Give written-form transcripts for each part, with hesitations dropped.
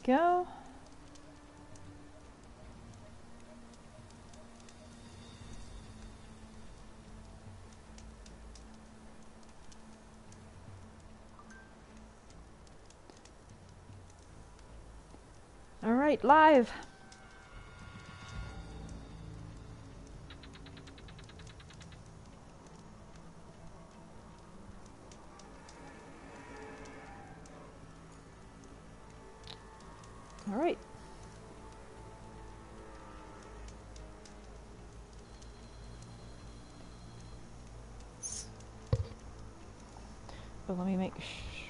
go. All right, live. All right. But let me make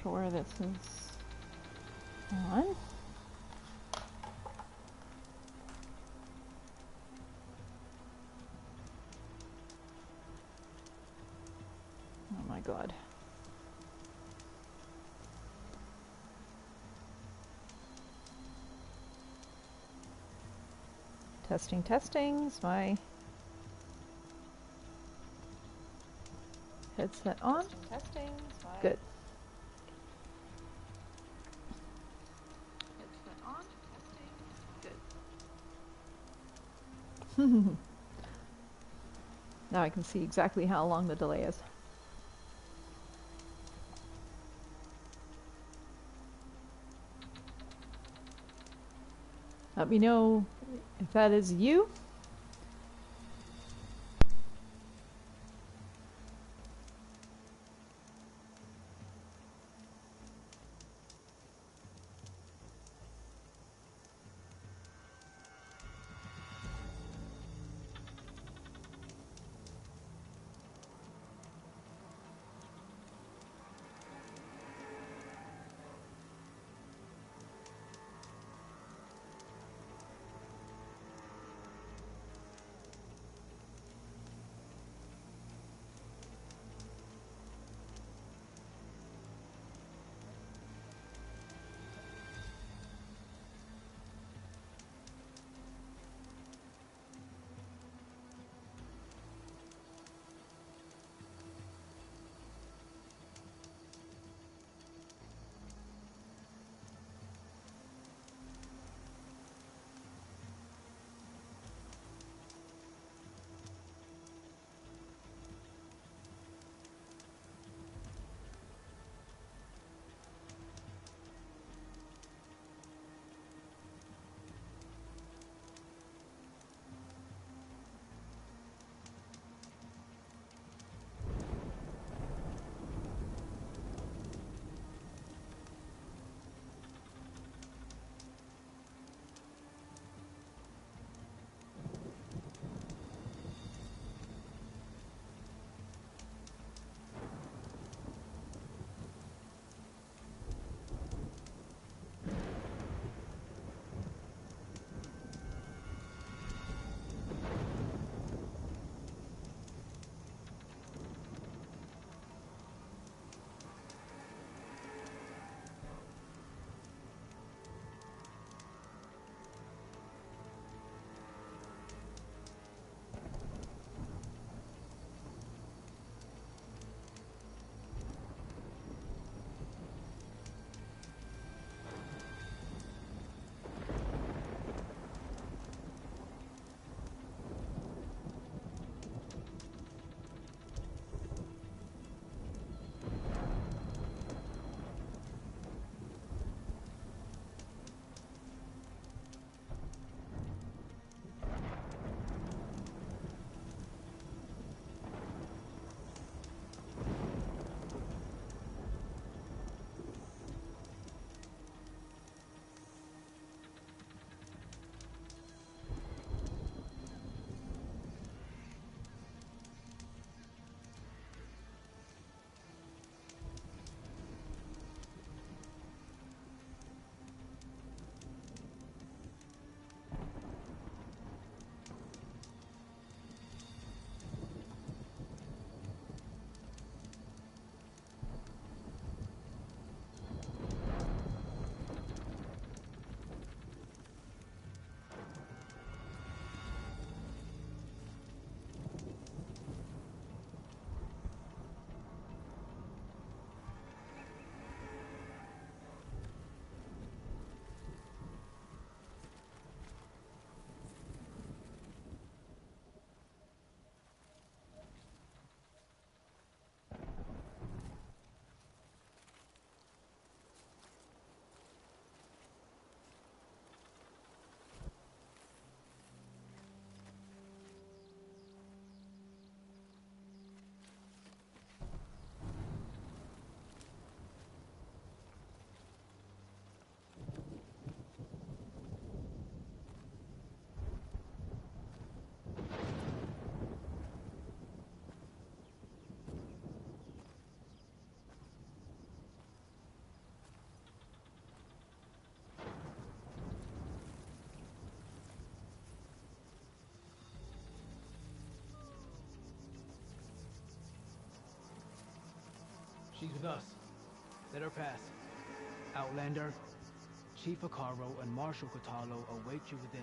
sure this is on. Oh my God. Testing, testing. Is my headset on? Testing. Good. Headset on. Testing. Good. Now I can see exactly how long the delay is. Let me know if that is you. She's with us. Let her pass. Outlander, Chief Akaro and Marshal Katalo await you within.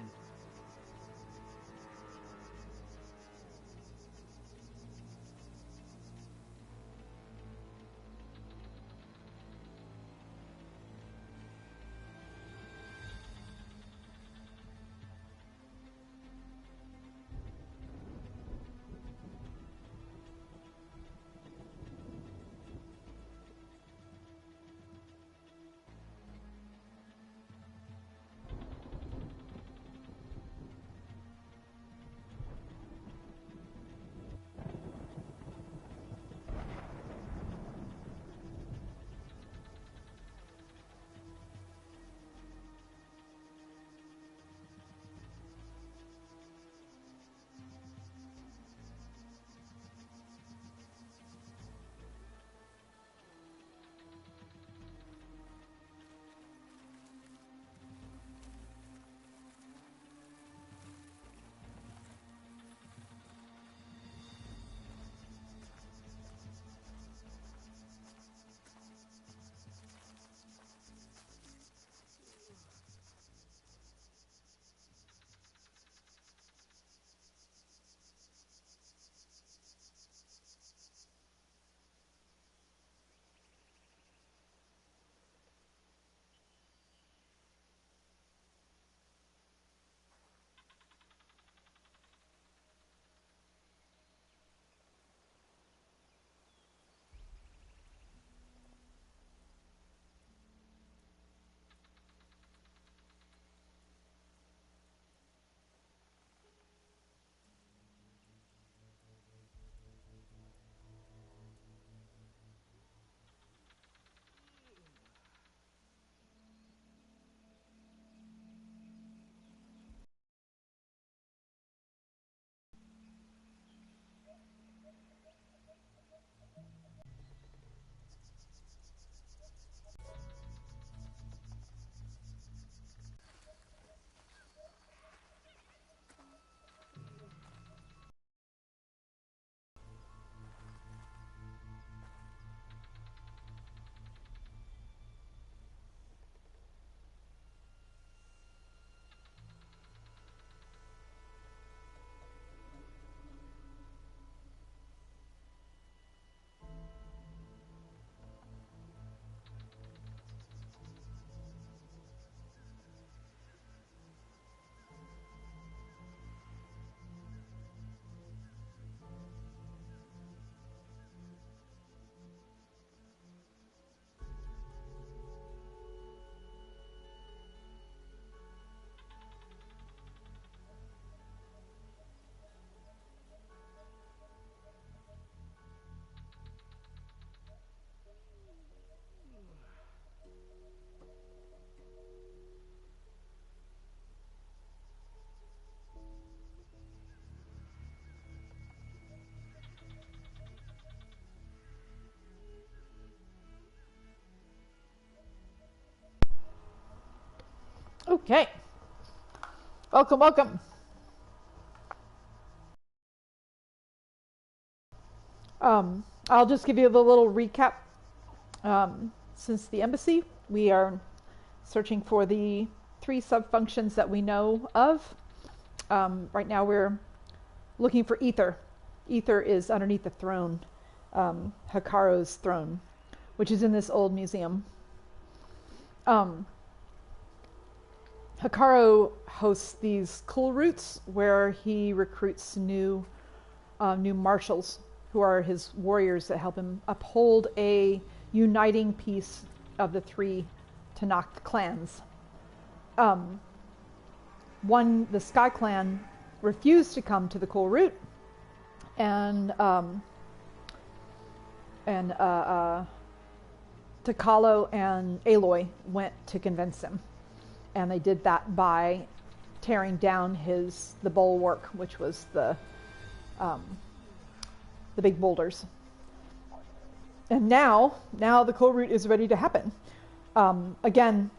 Okay. Welcome, welcome. I'll just give you the little recap. Since the embassy, we are searching for the 3 sub-functions that we know of. Right now we're looking for Ether. Ether is underneath the throne, Hikaru's throne, which is in this old museum. Hikaru hosts these Kulruts where he recruits new marshals who are his warriors that help him uphold a uniting peace of the 3 Tanakh clans. The Sky Clan refused to come to the Kulrut, and Takalo and Aloy went to convince him. And they did that by tearing down the bulwark, which was the big boulders. And now the Kulrut is ready to happen. Again,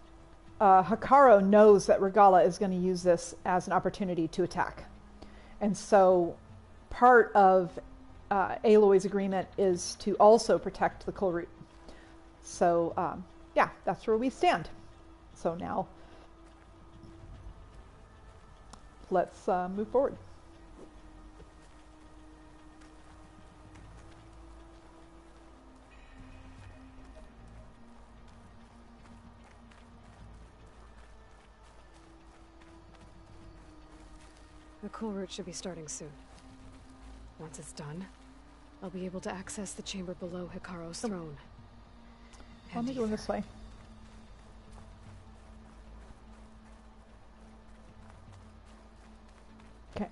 Hikaru knows that Regala is going to use this as an opportunity to attack. And so part of Aloy's agreement is to also protect the Kulrut So, yeah, that's where we stand. So now, let's move forward. The Kulrut should be starting soon. Once it's done, I'll be able to access the chamber below Hikaro's throne. I'll be going this way. Okay.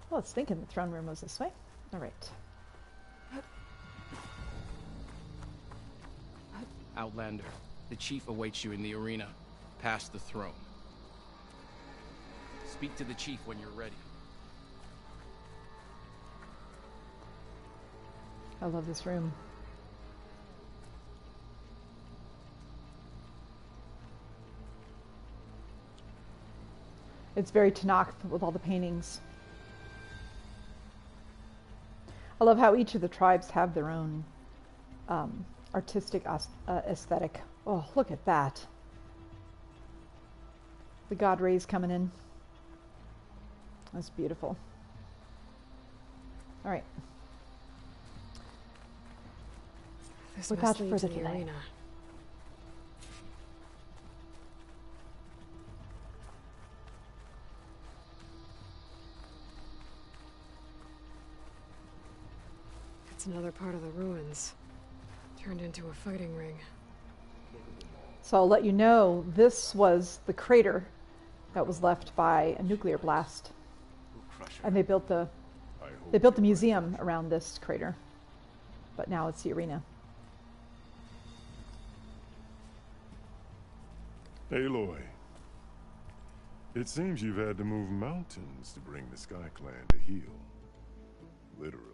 Well, I was thinking the throne room was this way. All right. Outlander, the chief awaits you in the arena, past the throne. Speak to the chief when you're ready. I love this room. It's very Tanakh with all the paintings. I love how each of the tribes have their own artistic aesthetic. Oh, look at that. The god rays coming in. That's beautiful. All right. This Without must lead further to the delay. arena. It's another part of the ruins, turned into a fighting ring. So I'll let you know, this was the crater that was left by a nuclear blast. And they built the museum around this crater. But now it's the arena. Aloy, it seems you've had to move mountains to bring the Sky Clan to heal. Literally.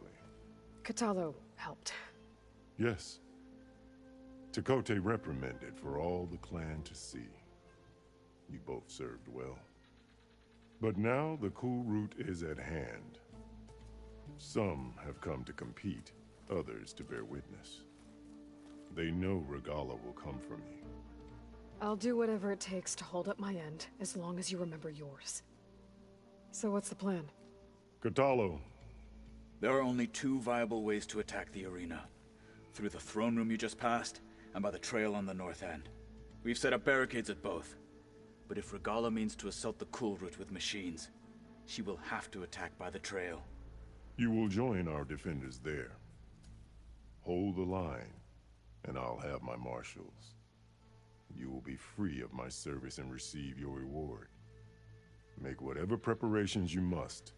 Katalo helped. Yes. Takote reprimanded for all the clan to see. You both served well. But now the Kulrut is at hand. Some have come to compete, others to bear witness. They know Regala will come for me. I'll do whatever it takes to hold up my end, as long as you remember yours. So what's the plan? Katalo. There are only two viable ways to attack the arena. Through the throne room you just passed, and by the trail on the north end. We've set up barricades at both. But if Regala means to assault the Kulrut with machines, she will have to attack by the trail. You will join our defenders there. Hold the line, and I'll have my marshals. You will be free of my service and receive your reward. Make whatever preparations you must.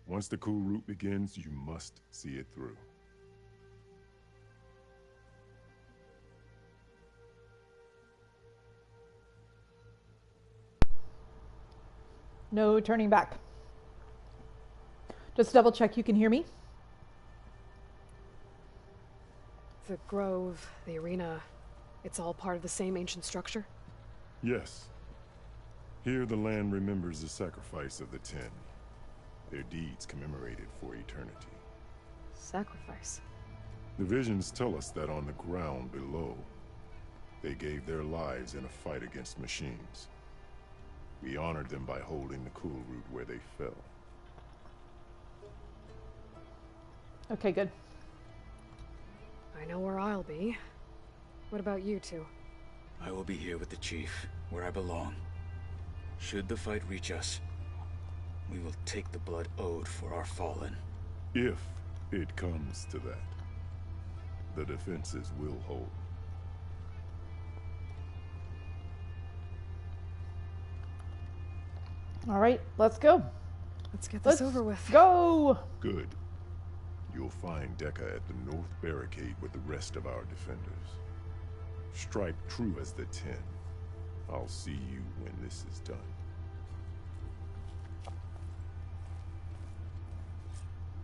Once the Kulrut begins, you must see it through. No turning back. Just double check you can hear me. The grove, the arena, it's all part of the same ancient structure? Yes. Here the land remembers the sacrifice of the Ten. Their deeds commemorated for eternity. Sacrifice? The visions tell us that on the ground below, they gave their lives in a fight against machines. We honored them by holding the Kulrut where they fell. Okay, good. I know where I'll be. What about you two? I will be here with the chief, where I belong. Should the fight reach us, we will take the blood owed for our fallen. If it comes to that, the defenses will hold. All right, let's go. Let's get this Let's over with. go. Good. You'll find Dekka at the north barricade with the rest of our defenders. Strike true as the Ten. I'll see you when this is done.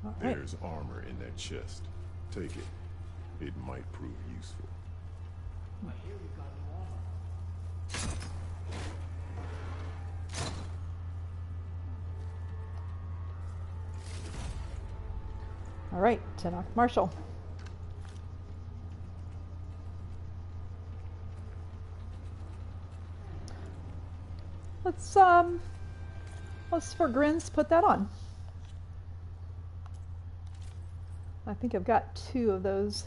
All right. There's armor in that chest. Take it. It might prove useful. All right, Tanakh Marshal. let's for grins put that on. I think I've got 2 of those.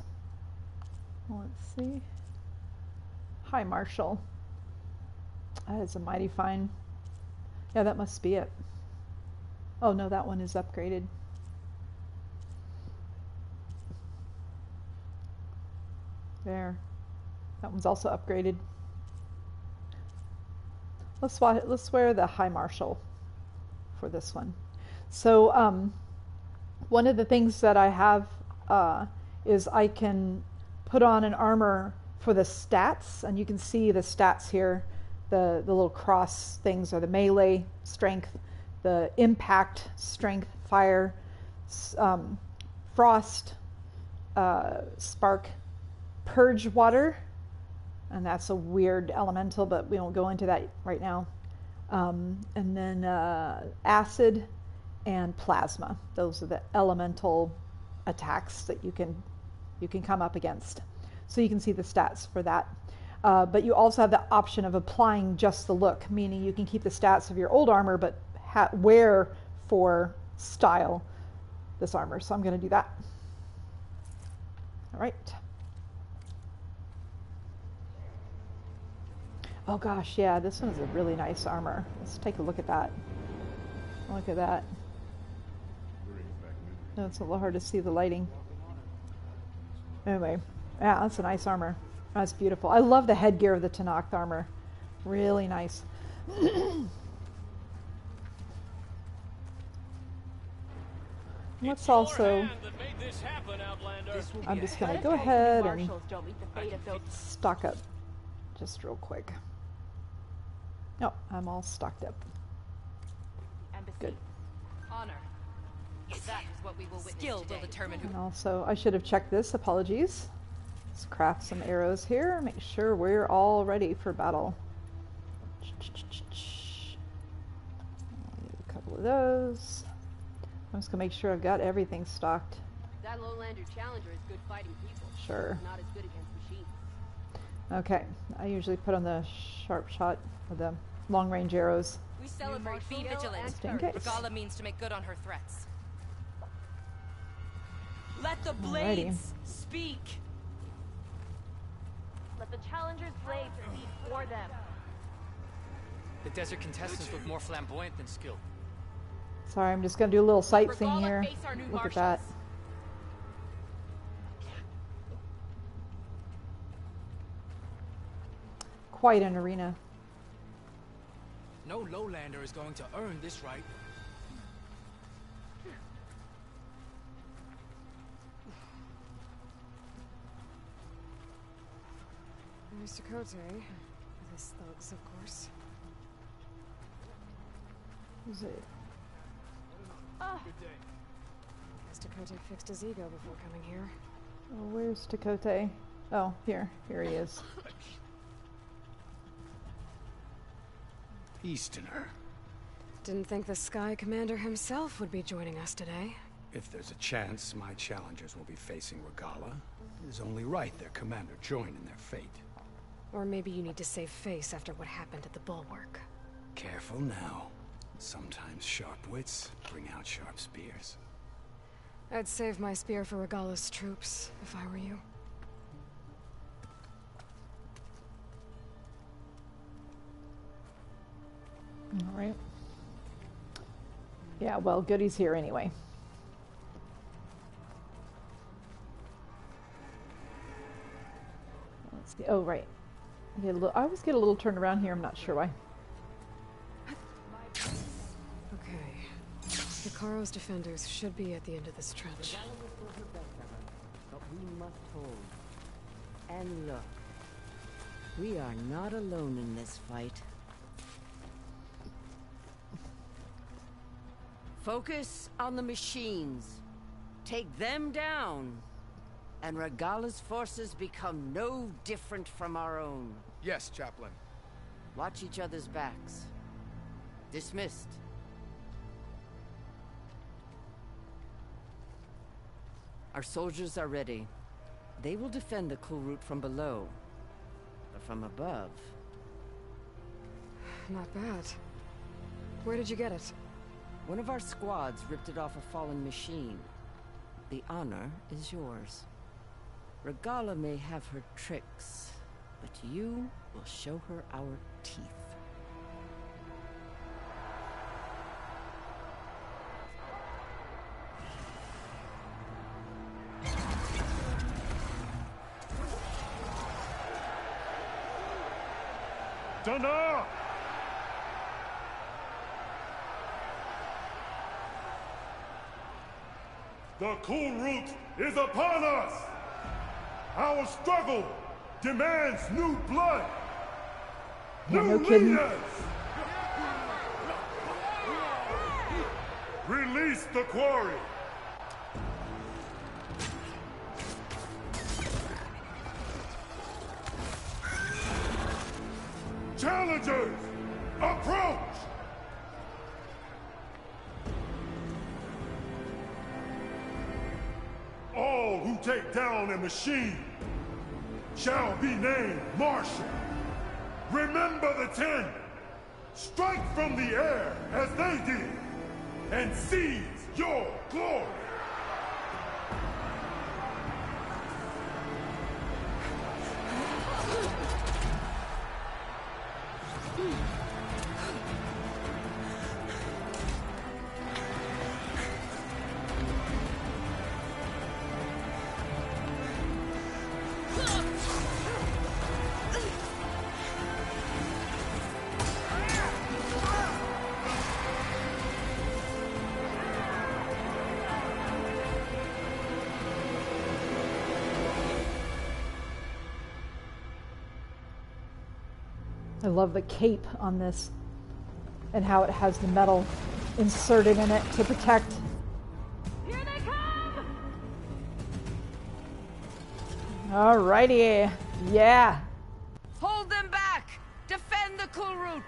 Let's see. Hi, Marshall. That is a mighty fine. Yeah, that must be it. Oh no, that one is upgraded. There. That one's also upgraded. Let's wear the High Marshal for this one. So one of the things that I have is I can put on an armor for the stats, and you can see the stats here. The little cross things are the melee strength, the impact strength, fire, frost, spark, purge water, and that's a weird elemental, but we won't go into that right now. And then acid and plasma. Those are the elemental attacks that you can come up against. So you can see the stats for that. But you also have the option of applying just the look, meaning you can keep the stats of your old armor, but wear for style this armor. So I'm going to do that. All right. Oh gosh, yeah, this one is a really nice armor. Let's take a look at that. Look at that. No, it's a little hard to see the lighting. Anyway, yeah, that's a nice armor. That's beautiful. I love the headgear of the Tanakh armor. Really nice. Let's also... I'm just going to go ahead and stock up just real quick. No, I'm all stocked up. Good. Honor. That is what we will witness. Skill will determine who. And also, I should have checked this. Apologies. Let's craft some arrows here. Make sure we're all ready for battle. A couple of those. I'm just gonna make sure I've got everything stocked. That Lowlander Challenger is good fighting people. Sure. Not as good against machines. Okay. I usually put on the sharp shot or the long range arrows. We celebrate. Be vigilant. Just in case. Regala means to make good on her threats. Let the blades speak. Let the challengers' blades speak for them. The desert contestants look more flamboyant than skilled. Sorry, I'm just gonna do a little sightseeing Regala here. face our new Look at marshals. that. Quite an arena. No Lowlander is going to earn this right. Mr. Cote, this thugs, of course. Who's it? Good day. Mr. Cote fixed his ego before coming here. Oh, where's Takote? Oh, here he is. Easterner. Didn't think the Sky Commander himself would be joining us today. If there's a chance my challengers will be facing Regala, it is only right their commander join in their fate. Or maybe you need to save face after what happened at the Bulwark. Careful now. Sometimes sharp wits bring out sharp spears. I'd save my spear for Regala's troops, if I were you. All right. Yeah, well, Goody's here anyway. Let's see. Oh, right. I always get a little turned around here. I'm not sure why. Okay. Hikaro's defenders should be at the end of this trench. But we must hold. And look, we are not alone in this fight. Focus on the machines. Take them down. And Regala's forces become no different from our own. Yes, Chaplain. Watch each other's backs. Dismissed. Our soldiers are ready. They will defend the Kulrut from below. But from above... Not bad. Where did you get it? One of our squads ripped it off a fallen machine. The honor is yours. Regala may have her tricks, but you will show her our teeth. Dana! The Kulrut is upon us! Our struggle demands new blood! Yeah, New no kidding. leaders! Release the quarry! Challengers, approach! All who take down a machine shall be named marshal. Remember the 10. Strike from the air as they did, and seize your glory. I love the cape on this and how it has the metal inserted in it to protect. Here they come! Alrighty. Yeah. Hold them back! Defend the Kulrut!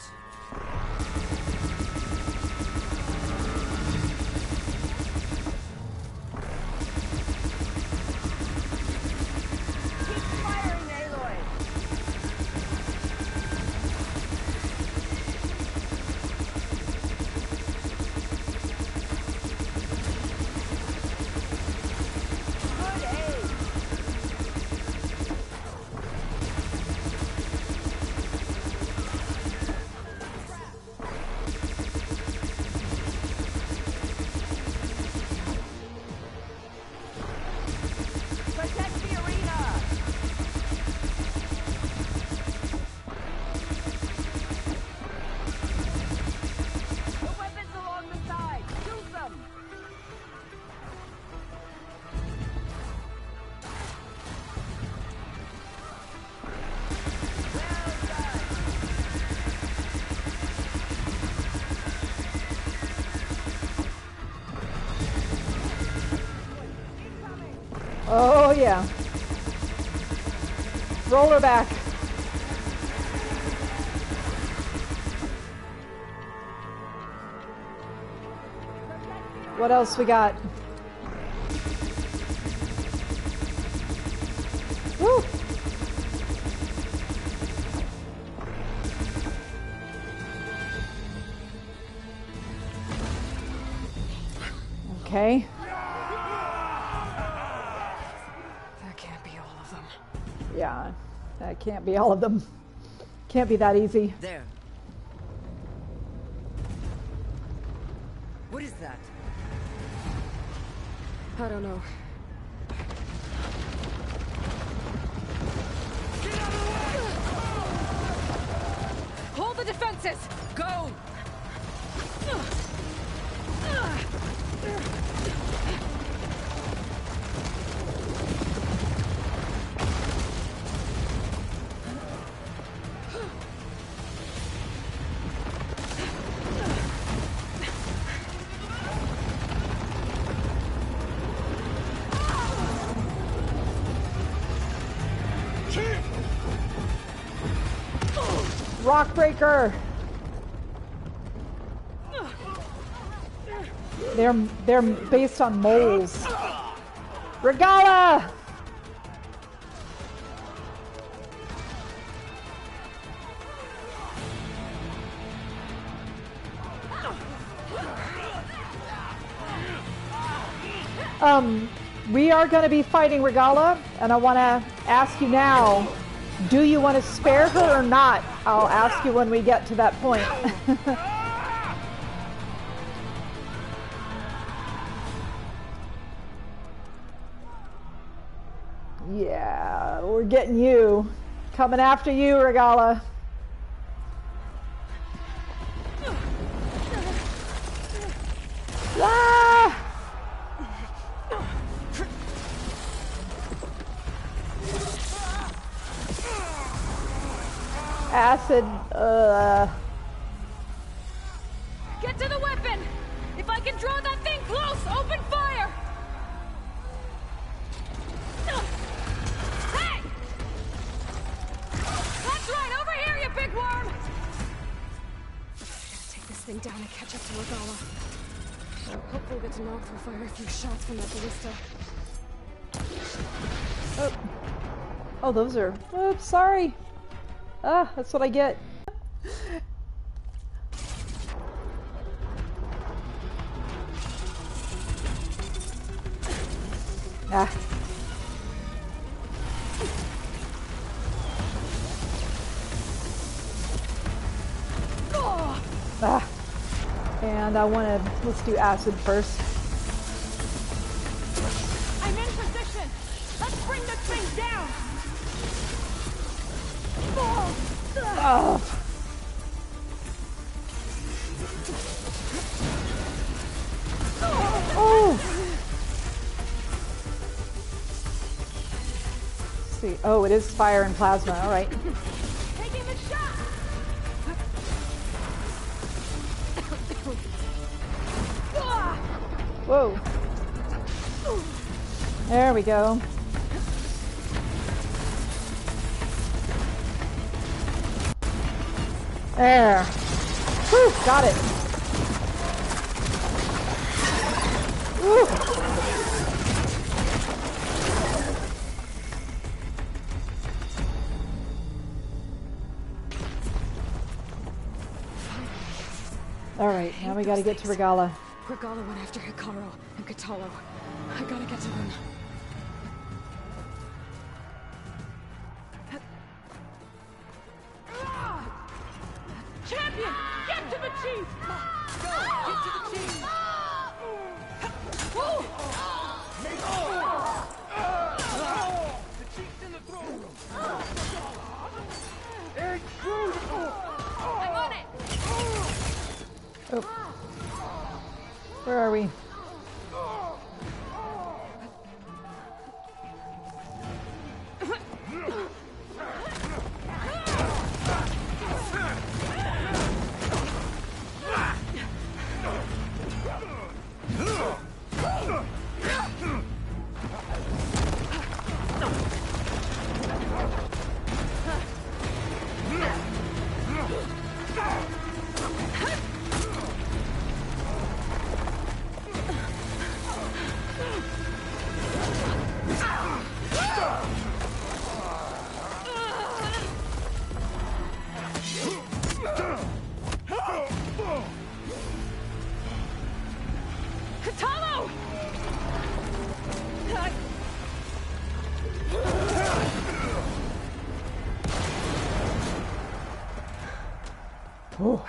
Keep firing, Aloy! Good aim! Protect the arena! The weapons along the side! Shoot them! Well done! Incoming! Oh yeah. Roll her back. What else we got? Woo! Okay. That can't be all of them. Yeah, that can't be all of them. Can't be that easy. There. What is that? I don't know. Hold the defenses! Go! Rockbreaker! They're based on moles. Regala! We are going to be fighting Regala, and I want to ask you now, do you want to spare her or not? I'll ask you when we get to that point. Yeah, we're getting you. Coming after you, Regala. Ah! Acid, Get to the weapon! If I can draw that thing close, open fire! Hey! That's right, over here, you big worm! Gotta take this thing down and catch up to Regala. Hope we'll get to knock through fire a few shots from that ballista. oh, those are, oops, sorry. Ah, that's what I get. Ah. Ah. And I want to, let's do acid first. I'm in position! Let's bring this thing down! Oh. Oh. Let's see. Oh, it is fire and plasma. All right. Taking the shot! Whoa. There we go. There. Whew, got it. Whew. All right, now we gotta get to Regala. Regala went after Hikaru and Katalo. I gotta get to them. Champion! Get to the chief! Go! Get to the chief! The chief's in the throne room! I'm on it! Oh. Where are we? Oh.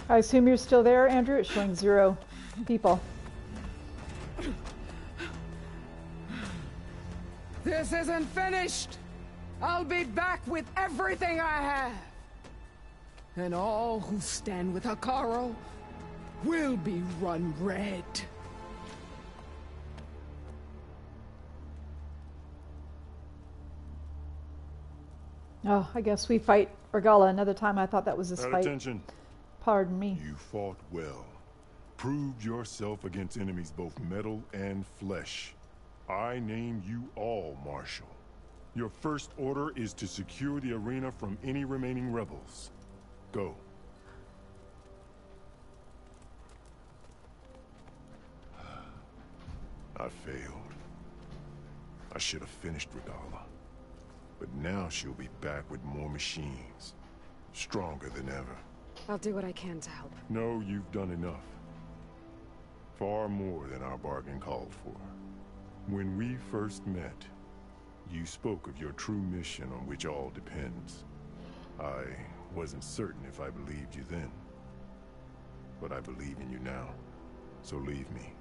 I assume you're still there, Andrew? It's showing 0 people. This isn't finished! I'll be back with everything I have! And all who stand with Hikaru will be run red. Oh, I guess we fight Regala another time. I thought that was this At fight. attention. Pardon me. You fought well. Proved yourself against enemies both metal and flesh. I name you all Marshal. Your first order is to secure the arena from any remaining rebels. Go. I failed. I should have finished Regala. But now she'll be back with more machines. stronger than ever. I'll do what I can to help. No, you've done enough. Far more than our bargain called for. When we first met, you spoke of your true mission on which all depends. I wasn't certain if I believed you then, but I believe in you now. So leave me,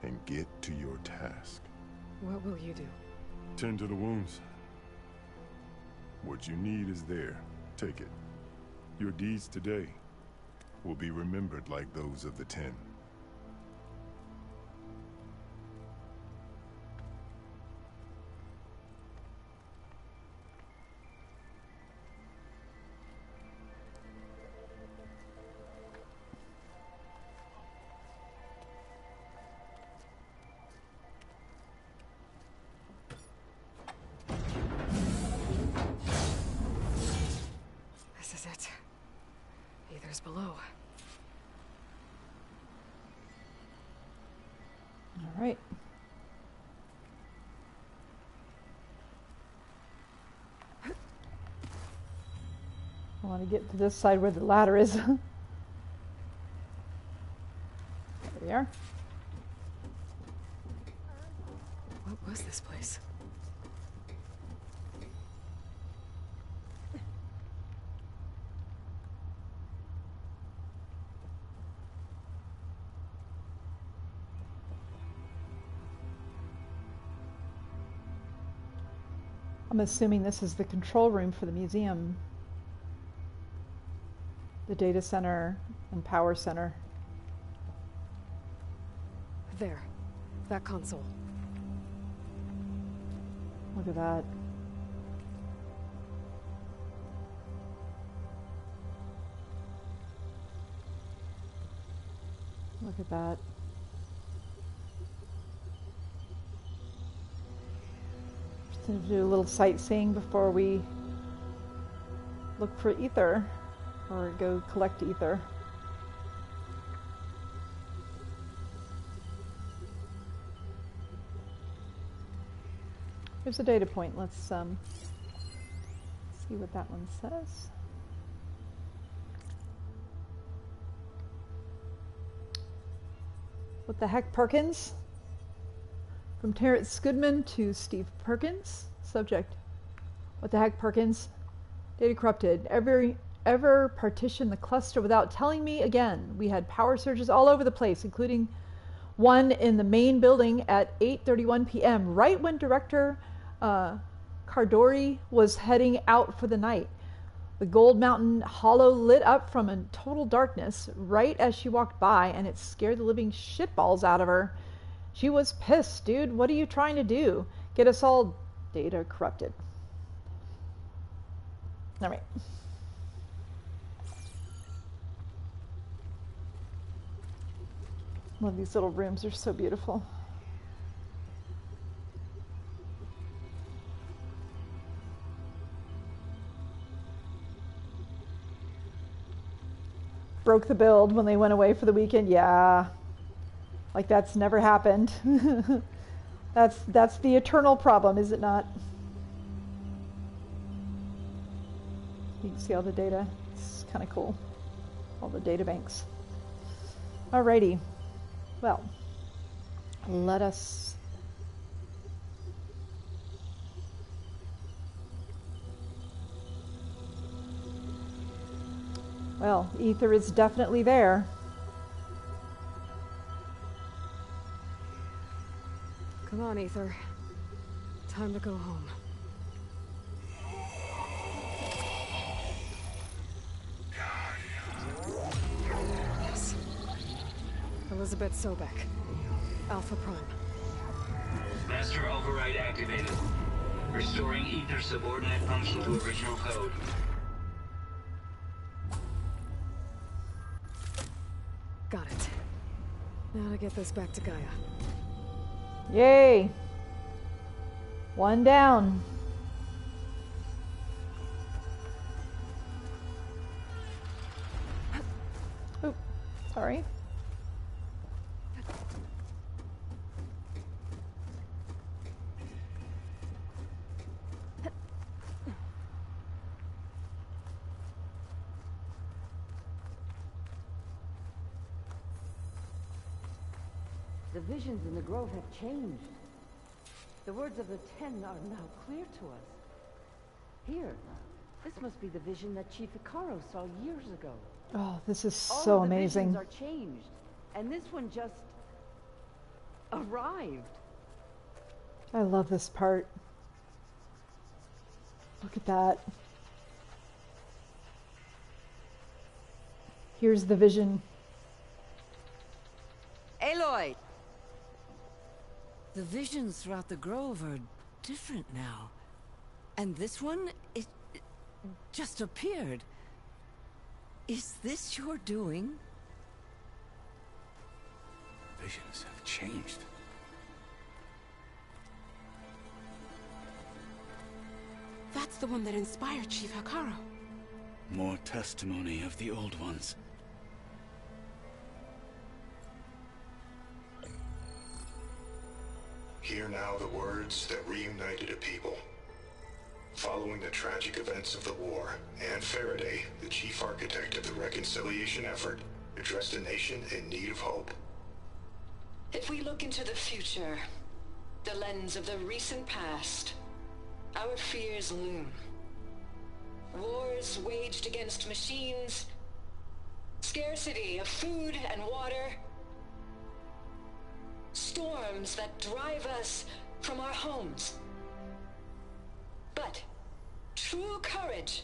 and get to your task. What will you do? Tend to the wounds. What you need is there. Take it. Your deeds today will be remembered like those of the 10. This is it. Ether's below. All right. I want to get to this side where the ladder is. There we are. What was this place? I'm assuming this is the control room for the museum. The data center and power center. There. That console. Look at that. Look at that. Just gonna do a little sightseeing before we look for ether or go collect ether. Here's a data point. Let's see what that one says. What the heck, Perkins? From Terrence Goodman to Steve Perkins. Subject: what the heck, Perkins? Data corrupted. Ever partitioned the cluster without telling me again. We had power surges all over the place, including one in the main building at 8:31 p.m., right when Director Cardori was heading out for the night. The Gold Mountain Hollow lit up from a total darkness right as she walked by, and it scared the living shitballs out of her. She was pissed, dude. What are you trying to do? Get us all data corrupted. All right. Love these little rooms. They're so beautiful. Broke the build when they went away for the weekend. Yeah. Like that's never happened. That's the eternal problem, is it not? You can see all the data. It's kind of cool. All the data banks. Alrighty. Well, let us well, ether is definitely there. Come on, Ether. Time to go home. Yes. Elizabeth Sobek. Alpha Prime. Master override activated. Restoring ether subordinate function to original code. Got it. Now to get this back to Gaia. Yay! One down. Oh, sorry. The visions in the grove have changed. The words of the Ten are now clear to us. Here, this must be the vision that Chief Hikaru saw years ago. Oh, this is All so of the amazing. visions are changed, and this one just arrived. I love this part. Look at that. Here's the vision. Aloy! The visions throughout the grove are different now. And this one, it just appeared. Is this your doing? Visions have changed. That's the one that inspired Chief Hikaru. More testimony of the old ones. Hear now the words that reunited a people. Following the tragic events of the war, Anne Faraday, the chief architect of the reconciliation effort, addressed a nation in need of hope. If we look into the future, the lens of the recent past, our fears loom. Wars waged against machines, scarcity of food and water, storms that drive us from our homes. But true courage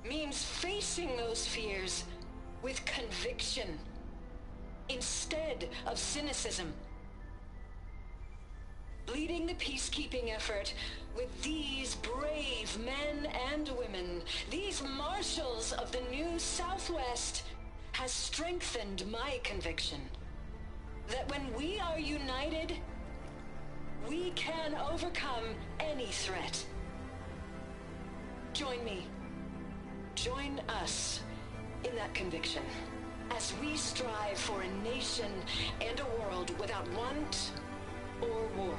means facing those fears with conviction instead of cynicism. Leading the peacekeeping effort with these brave men and women, these marshals of the new Southwest, has strengthened my conviction that when we are united, we can overcome any threat. Join me. Join us in that conviction as we strive for a nation and a world without want or war.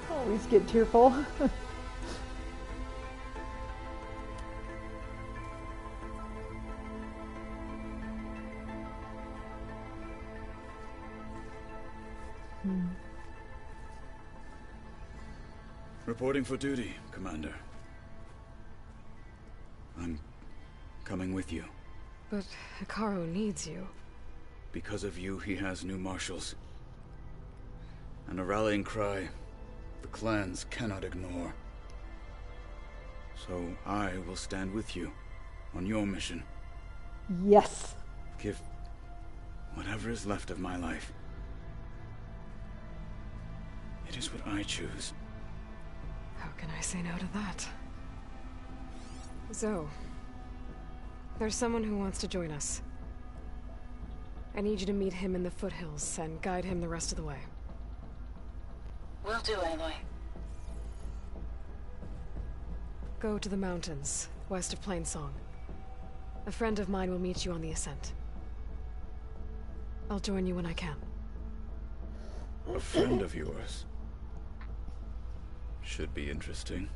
Always get tearful. Reporting for duty, Commander. I'm coming with you. But Hikaru needs you. Because of you, he has new marshals. And a rallying cry the clans cannot ignore. So I will stand with you on your mission. Yes. Give whatever is left of my life. It is what I choose. How can I say no to that? Zoe, there's someone who wants to join us. I need you to meet him in the foothills and guide him the rest of the way. Will do, Aloy. Go to the mountains, west of Plainsong. A friend of mine will meet you on the ascent. I'll join you when I can. A friend of yours? Should be interesting.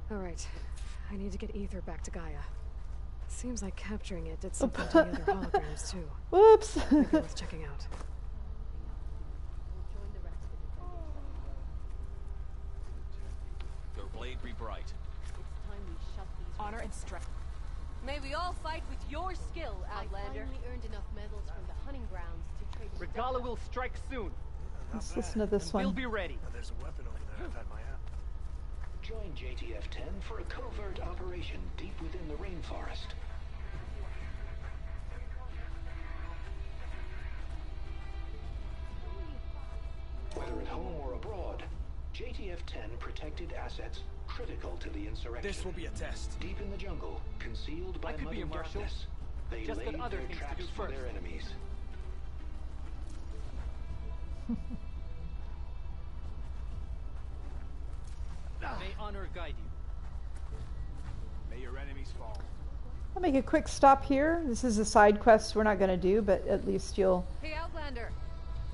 All right. I need to get Ether back to Gaia. Seems like capturing it did something to the other holograms, too. Whoops! Maybe worth checking out. Your blade be bright. It's time we shut these. Honor and strength. May we all fight with your skill, Outlander. I finally earned enough medals from the hunting grounds to trade. Regala will strike soon. Let's listen to this one. We'll be ready. There's a weapon over there. I've had my app. Join JTF-10 for a covert operation deep within the rainforest. Whether at home or abroad, JTF-10 protected assets critical to the insurrection. This will be a test. Deep in the jungle, concealed by mud and darkness, they Just laid got other their things to traps do for first. their enemies. May honor guide you. May your enemies fall. I'll make a quick stop here. This is a side quest we're not going to do, but at least you'll... Hey, Outlander.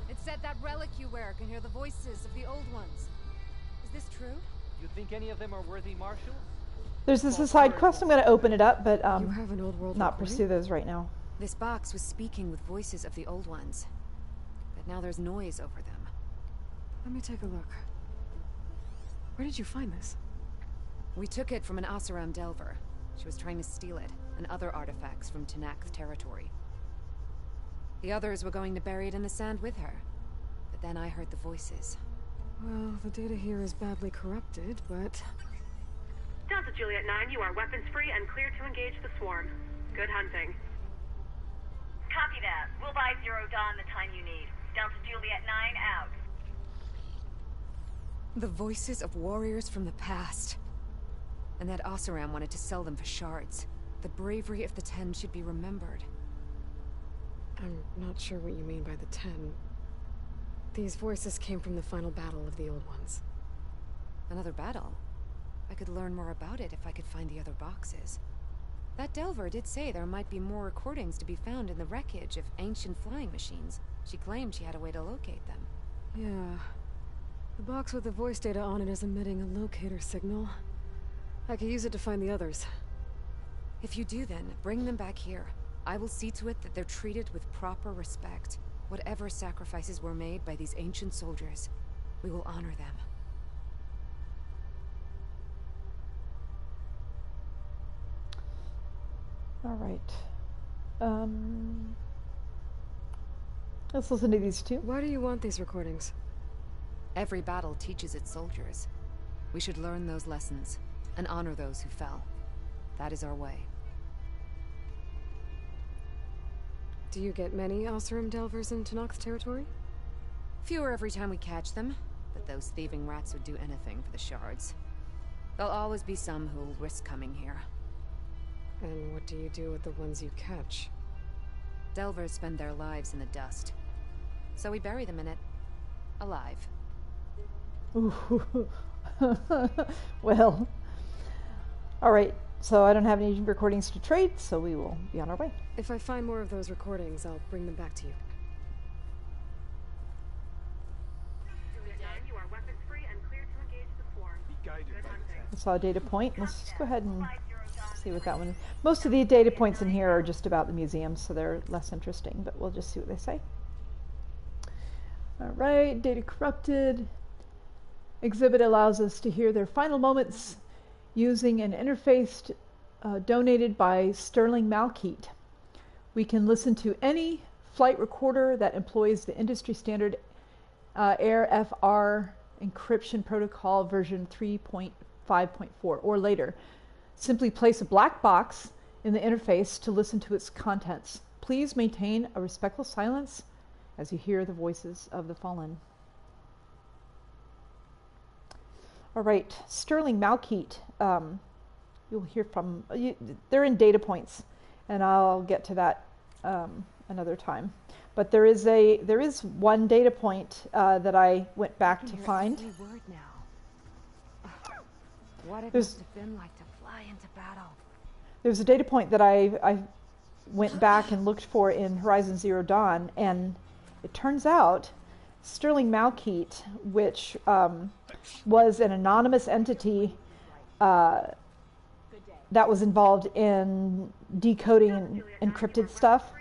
It said that relic you wear can hear the voices of the old ones. Is this true? You think any of them are worthy marshals? There's this a side quest. I'm going to open it up, but you have an old world not recording? pursue those right now. This box was speaking with voices of the old ones. But now there's noise over them. Let me take a look. Where did you find this? We took it from an Oseram Delver. She was trying to steal it, and other artifacts from Tenakth territory. The others were going to bury it in the sand with her. But then I heard the voices. Well, the data here is badly corrupted, but... Delta Juliet 9, you are weapons free and clear to engage the swarm. Good hunting. Copy that. We'll buy Zero Dawn the time you need. Delta Juliet 9 out. The voices of warriors from the past. And that Oseram wanted to sell them for shards. The bravery of the 10 should be remembered. I'm not sure what you mean by the 10. These voices came from the final battle of the old ones. Another battle? I could learn more about it if I could find the other boxes. That Delver did say there might be more recordings to be found in the wreckage of ancient flying machines. She claimed she had a way to locate them. Yeah. The box with the voice data on it is emitting a locator signal. I could use it to find the others. If you do then, bring them back here. I will see to it that they're treated with proper respect. Whatever sacrifices were made by these ancient soldiers, we will honor them. All right. Let's listen to these two. Why do you want these recordings? Every battle teaches its soldiers. We should learn those lessons and honor those who fell. That is our way. Do you get many Oseram Delvers in Tenakth territory? Fewer every time we catch them, but those thieving rats would do anything for the shards. There'll always be some who'll risk coming here. And what do you do with the ones you catch? Delvers spend their lives in the dust. So we bury them in it. Alive. Ooh. Well. Alright, so I don't have any recordings to trade, so we will be on our way. If I find more of those recordings, I'll bring them back to you. You are weapons free and clear to engage the swarm. Good hunting. I saw a data point. Let's just go ahead and see what that one is. Most of the data points in here are just about the museum, so they're less interesting, but we'll just see what they say. Alright, data corrupted. Exhibit allows us to hear their final moments using an interface donated by Sterling Malkeet. We can listen to any flight recorder that employs the industry standard AirFR encryption protocol version 3.5.4 or later. Simply place a black box in the interface to listen to its contents. Please maintain a respectful silence as you hear the voices of the fallen. All right, Sterling Malkeet. You'll hear from. They're in data points, and I'll get to that another time. But there is one data point that I went back to find. Word now. What it There's- must have been like to fly into battle. There's a data point that I went back and looked for in Horizon Zero Dawn, and it turns out Sterling Malkeet, which was an anonymous entity that was involved in decoding encrypted stuff,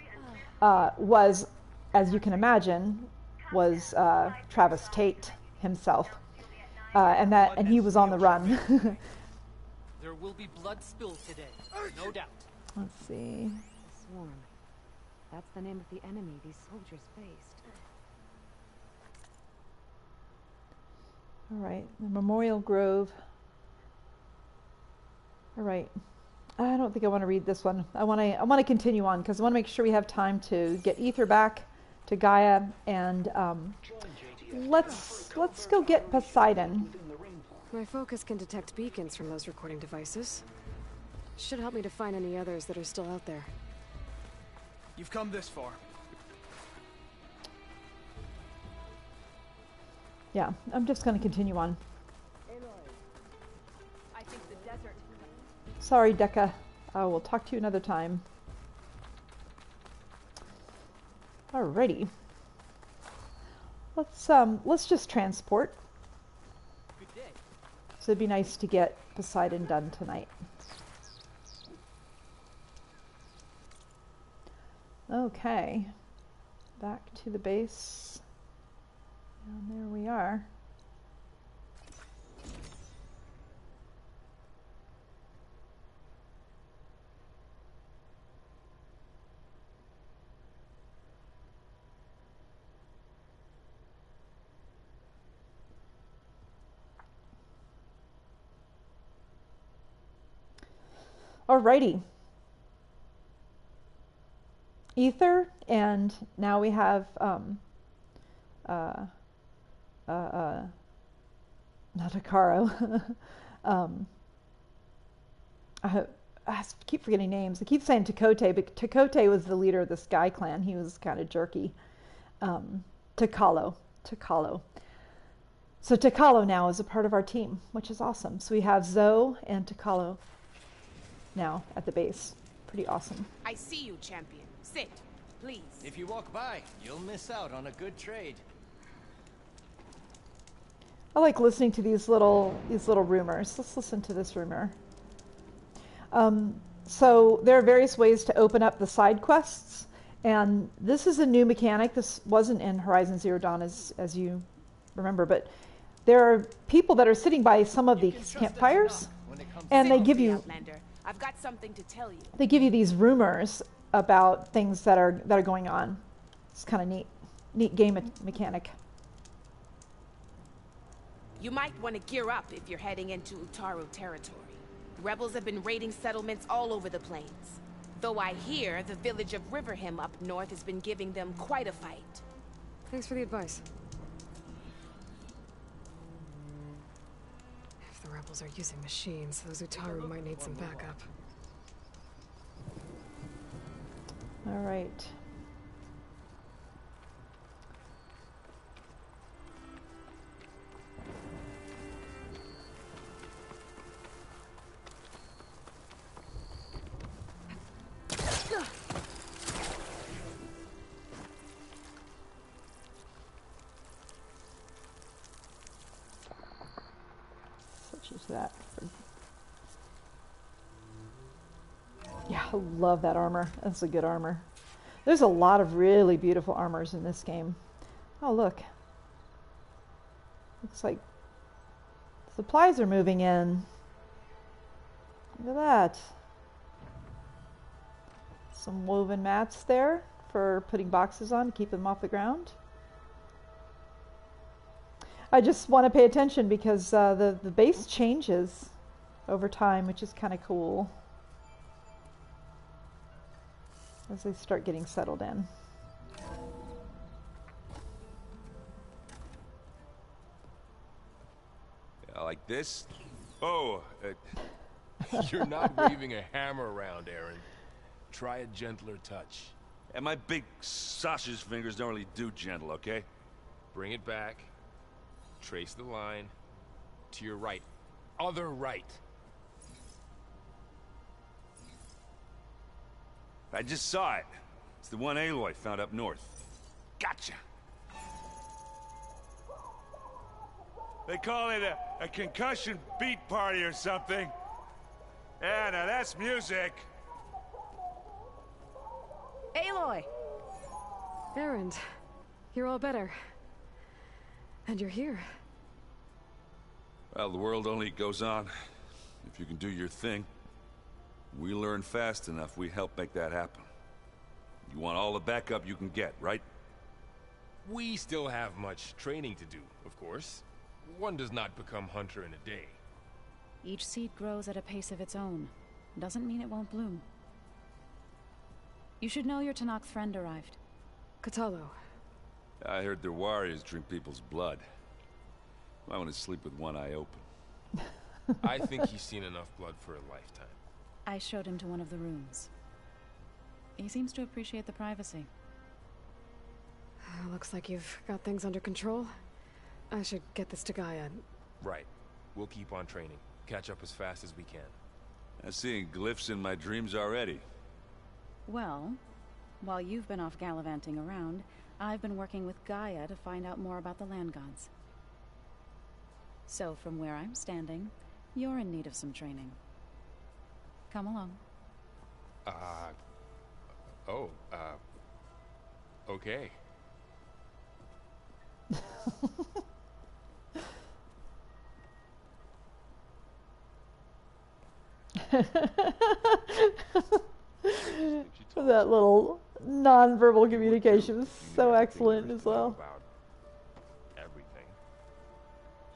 was, as you can imagine, was Travis Tate himself, and he was on the run. There will be blood spilled today, no doubt. Let's see. Swarm. That's the name of the enemy these soldiers faced. All right, the Memorial Grove. All right, I don't think I want to read this one. I want to continue on because I want to make sure we have time to get Ether back to Gaia, and let's go get Poseidon. My focus can detect beacons from those recording devices. Should help me to find any others that are still out there. You've come this far. Yeah, I'm just going to continue on. I think the desert. Sorry, Dekka. We'll talk to you another time. Alrighty. Let's just transport. Good day. So it'd be nice to get Poseidon done tonight. Okay. Back to the base. And there we are. Alrighty. Ether, and now we have not Hikaru. I keep forgetting names. I keep saying Takote, but Takote was the leader of the Sky Clan. He was kind of jerky. Takalo. So Takalo now is a part of our team, which is awesome. So we have Zoe and Takalo now at the base. Pretty awesome. I see you, champion. Sit, please. If you walk by, you'll miss out on a good trade. I like listening to these little rumors. Let's listen to this rumor. So there are various ways to open up the side quests, and this is a new mechanic. This wasn't in Horizon Zero Dawn, as you remember, but there are people that are sitting by some of these campfires, and they give you. I've got something to tell you. They give you these rumors about things that are going on. It's kind of neat game mechanic. You might want to gear up if you're heading into Utaru territory. Rebels have been raiding settlements all over the plains. Though I hear the village of Riverham up north has been giving them quite a fight. Thanks for the advice. If the rebels are using machines, those Utaru might need some backup. All right. Such as that. Yeah, I love that armor. That's a good armor. There's a lot of really beautiful armors in this game. Oh, look. Looks like supplies are moving in. Look at that. Some woven mats there for putting boxes on to keep them off the ground. I just want to pay attention because the base changes over time, which is kind of cool as they start getting settled in. Yeah, like this? Oh, You're not waving a hammer around, Aaron. Try a gentler touch. and my big sausage fingers don't really do gentle, okay? Bring it back. Trace the line. To your right. Other right. I just saw it. It's the one Aloy found up north. Gotcha! They call it a concussion beat party or something. Yeah, now that's music. Aloy! Erend, you're all better. And you're here. Well, the world only goes on if you can do your thing. We learn fast enough, we help make that happen. You want all the backup you can get, right? We still have much training to do, of course. One does not become hunter in a day. Each seed grows at a pace of its own. Doesn't mean it won't bloom. You should know your Tanakh friend arrived. Katalo. I heard their warriors drink people's blood. I want to sleep with one eye open. I think he's seen enough blood for a lifetime. I showed him to one of the rooms. He seems to appreciate the privacy. Looks like you've got things under control. I should get this to Gaia. Right. We'll keep on training. Catch up as fast as we can. I'm seeing glyphs in my dreams already. Well, while you've been off gallivanting around, I've been working with Gaia to find out more about the land gods. So from where I'm standing, you're in need of some training. Come along. Okay. That little non-verbal communication was so excellent as well. About everything.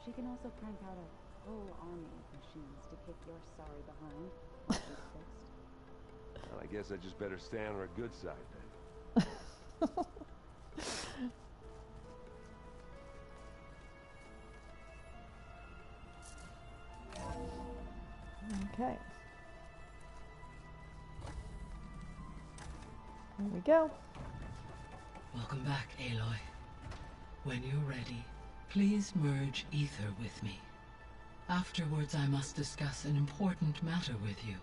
She can also crank out a whole army of machines to kick your sorry behind once she's fixed. Well, I guess I just better stay on her good side then. Okay. There we go. Welcome back, Aloy. When you're ready, please merge ether with me. Afterwards, I must discuss an important matter with you.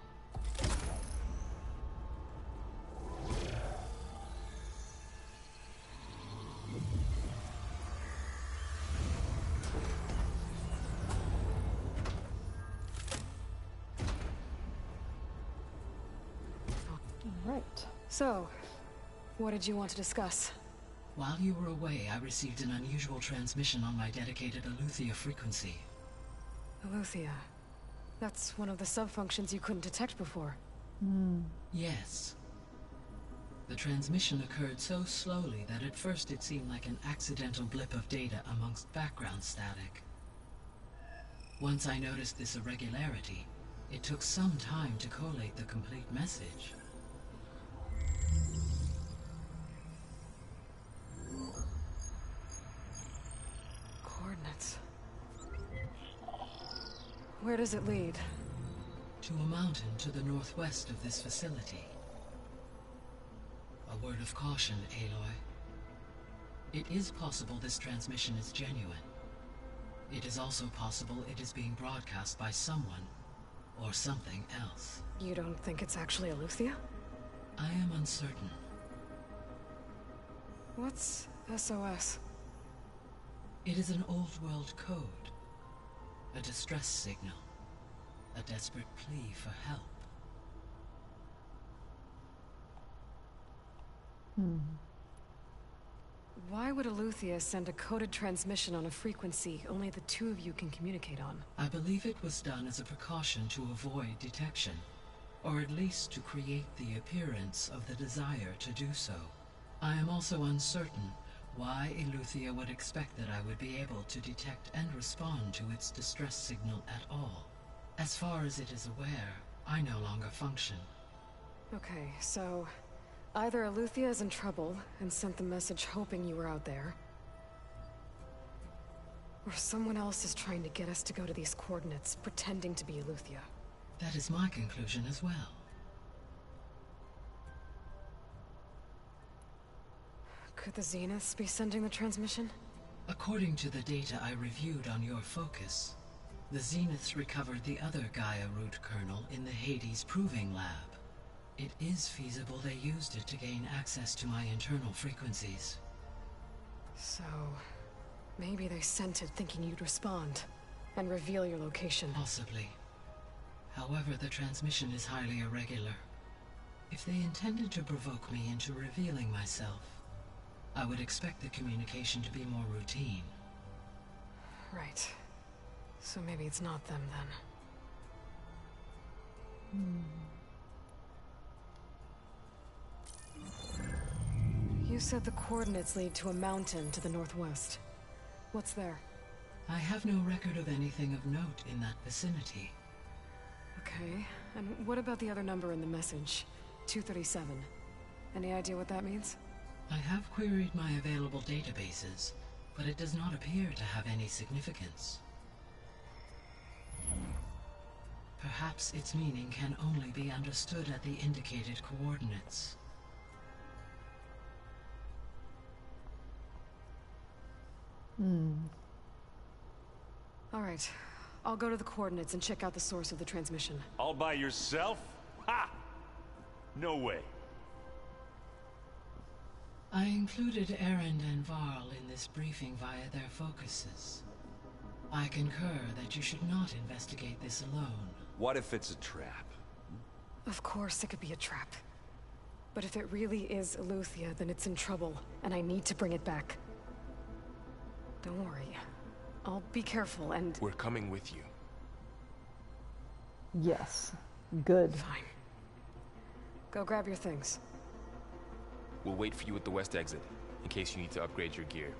Right. So, what did you want to discuss? While you were away, I received an unusual transmission on my dedicated Aletheia frequency. Aletheia. That's one of the sub-functions you couldn't detect before. Yes. The transmission occurred so slowly that at first it seemed like an accidental blip of data amongst background static. Once I noticed this irregularity, it took some time to collate the complete message. Coordinates. Where does it lead? To a mountain to the northwest of this facility. A word of caution, Aloy. It is possible this transmission is genuine. It is also possible it is being broadcast by someone or something else. You don't think it's actually Aletheia? I am uncertain. What's SOS? It is an old-world code. A distress signal. A desperate plea for help. Why would Aletheia send a coded transmission on a frequency only the two of you can communicate on? I believe it was done as a precaution to avoid detection, or at least to create the appearance of the desire to do so. I am also uncertain why Aletheia would expect that I would be able to detect and respond to its distress signal at all. As far as it is aware, I no longer function. Okay, so either Aletheia is in trouble and sent the message hoping you were out there, or someone else is trying to get us to go to these coordinates, pretending to be Aletheia. That is my conclusion as well. Could the Zeniths be sending the transmission? According to the data I reviewed on your focus, the Zeniths recovered the other Gaia root kernel in the Hades Proving Lab. It is feasible they used it to gain access to my internal frequencies. So, maybe they sent it thinking you'd respond and reveal your location. Possibly. However, the transmission is highly irregular. If they intended to provoke me into revealing myself, I would expect the communication to be more routine. Right. So maybe it's not them then. You said the coordinates lead to a mountain to the northwest. What's there? I have no record of anything of note in that vicinity. Okay, and what about the other number in the message? 237. Any idea what that means? I have queried my available databases, but it does not appear to have any significance. Perhaps its meaning can only be understood at the indicated coordinates. All right. I'll go to the coordinates and check out the source of the transmission. All by yourself? Ha! No way. I included Erend and Varl in this briefing via their focuses. I concur that you should not investigate this alone. What if it's a trap? Of course it could be a trap. But if it really is Eleuthia, then it's in trouble, and I need to bring it back. Don't worry. I'll be careful and... We're coming with you. Yes. Good. Fine. Go grab your things. We'll wait for you at the west exit, in case you need to upgrade your gear.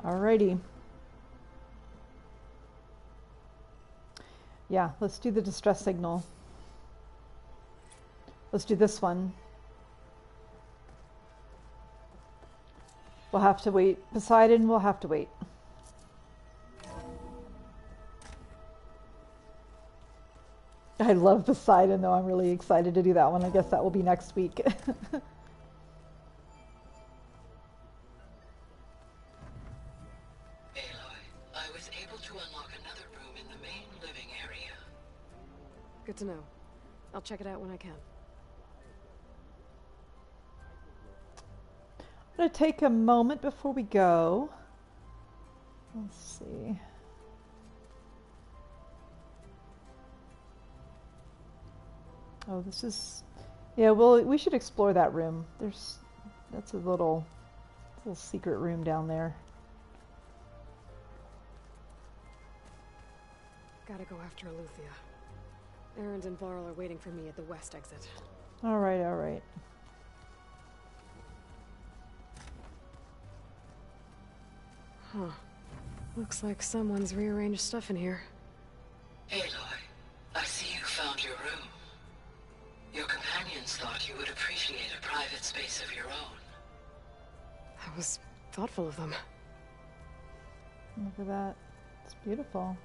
Alrighty. Yeah, let's do the distress signal. Let's do this one. We'll have to wait. Poseidon, we'll have to wait. I love Poseidon, though. I'm really excited to do that one. I guess that will be next week. Good to know. I'll check it out when I can. I'm going to take a moment before we go. Let's see. Oh, this is... Yeah, well, we should explore that room. That's a little secret room down there. Gotta go after Eleuthia. Erend and Varl are waiting for me at the west exit. All right, all right. Huh. Looks like someone's rearranged stuff in here. Aloy, I see you found your room. Your companions thought you would appreciate a private space of your own. That was thoughtful of them. Look at that. It's beautiful.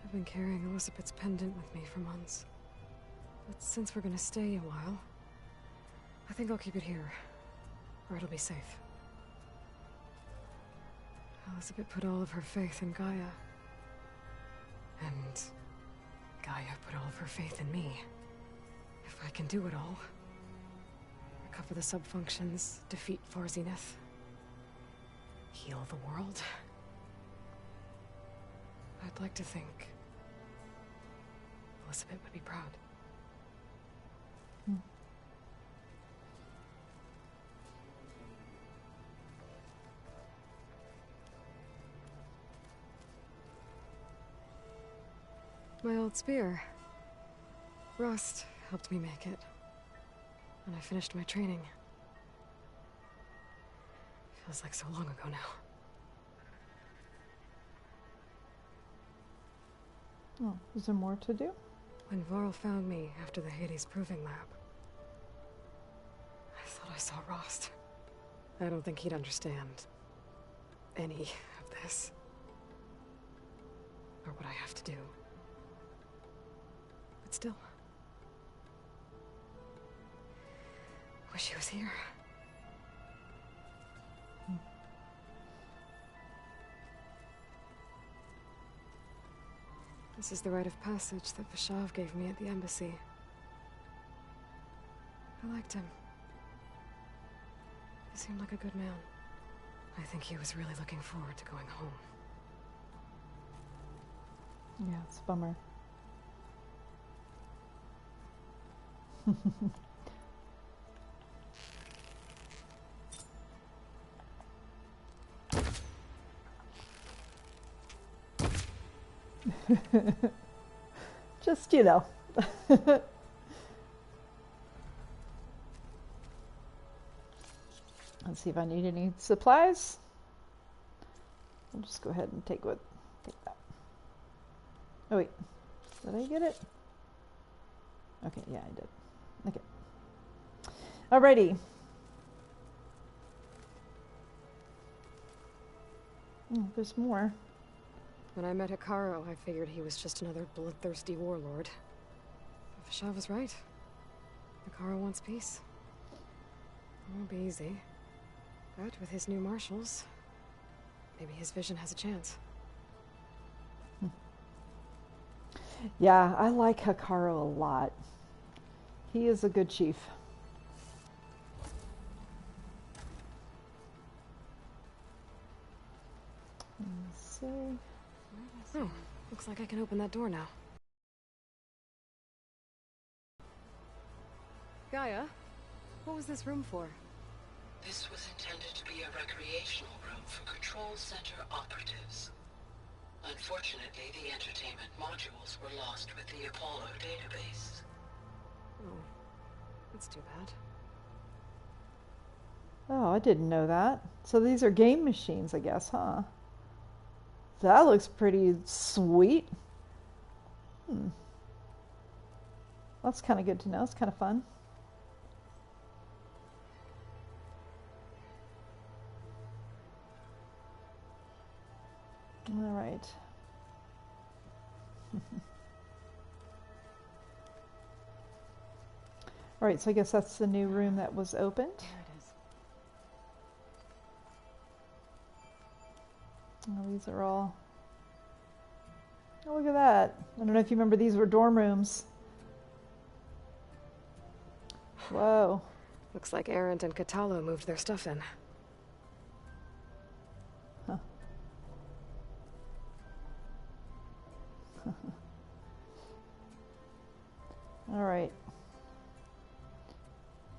I've been carrying Elizabeth's pendant with me for months. But since we're gonna stay a while, I think I'll keep it here, where it'll be safe. Elizabeth put all of her faith in Gaia. And Gaia put all of her faith in me. If I can do it all, recover the subfunctions, defeat Varzineth, heal the world, I'd like to think Elizabeth would be proud. My old spear. Rust helped me make it. And I finished my training. Feels like so long ago now. Oh, is there more to do? When Varl found me after the Hades Proving Lab, I thought I saw Rost. I don't think he'd understand any of this. Or what I have to do. But still. Wish he was here. This is the rite of passage that Vashav gave me at the embassy. I liked him. He seemed like a good man. I think he was really looking forward to going home. Yeah, it's a bummer. Just, you know. Let's see if I need any supplies. I'll just go ahead and take that. Oh wait, did I get it? Okay, yeah, I did. Okay. Alrighty. Oh, there's more. When I met Hikaru, I figured he was just another bloodthirsty warlord. Vanasha was right. Hikaru wants peace. It won't be easy. But with his new marshals, maybe his vision has a chance. Yeah, I like Hikaru a lot. He is a good chief. Let's see. Oh, looks like I can open that door now. Gaia, what was this room for? This was intended to be a recreational room for Control Center operatives. Unfortunately, the entertainment modules were lost with the Apollo database. Oh, that's too bad. Oh, I didn't know that. So these are game machines, I guess, huh? That looks pretty sweet. That's kind of good to know. It's kind of fun. All right. All right, so I guess that's the new room that was opened. There it is. Oh, these are all... Oh, look at that. I don't know if you remember, these were dorm rooms. Whoa. Looks like Erend and Katalo moved their stuff in. Huh. All right.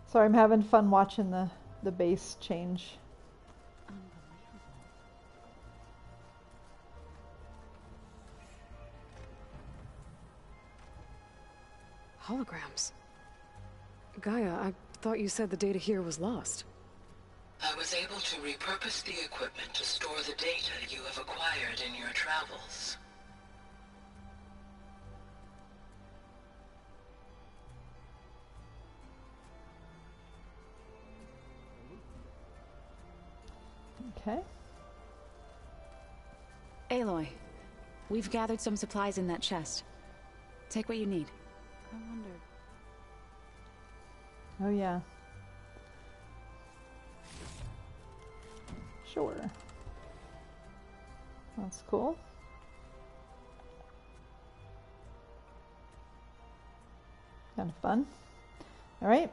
Sorry, I'm having fun watching the base change. Holograms. Gaia, I thought you said the data here was lost. I was able to repurpose the equipment to store the data you have acquired in your travels. Okay. Aloy, we've gathered some supplies in that chest. Take what you need. I wonder. Oh, yeah. Sure. That's cool. Kind of fun. All right.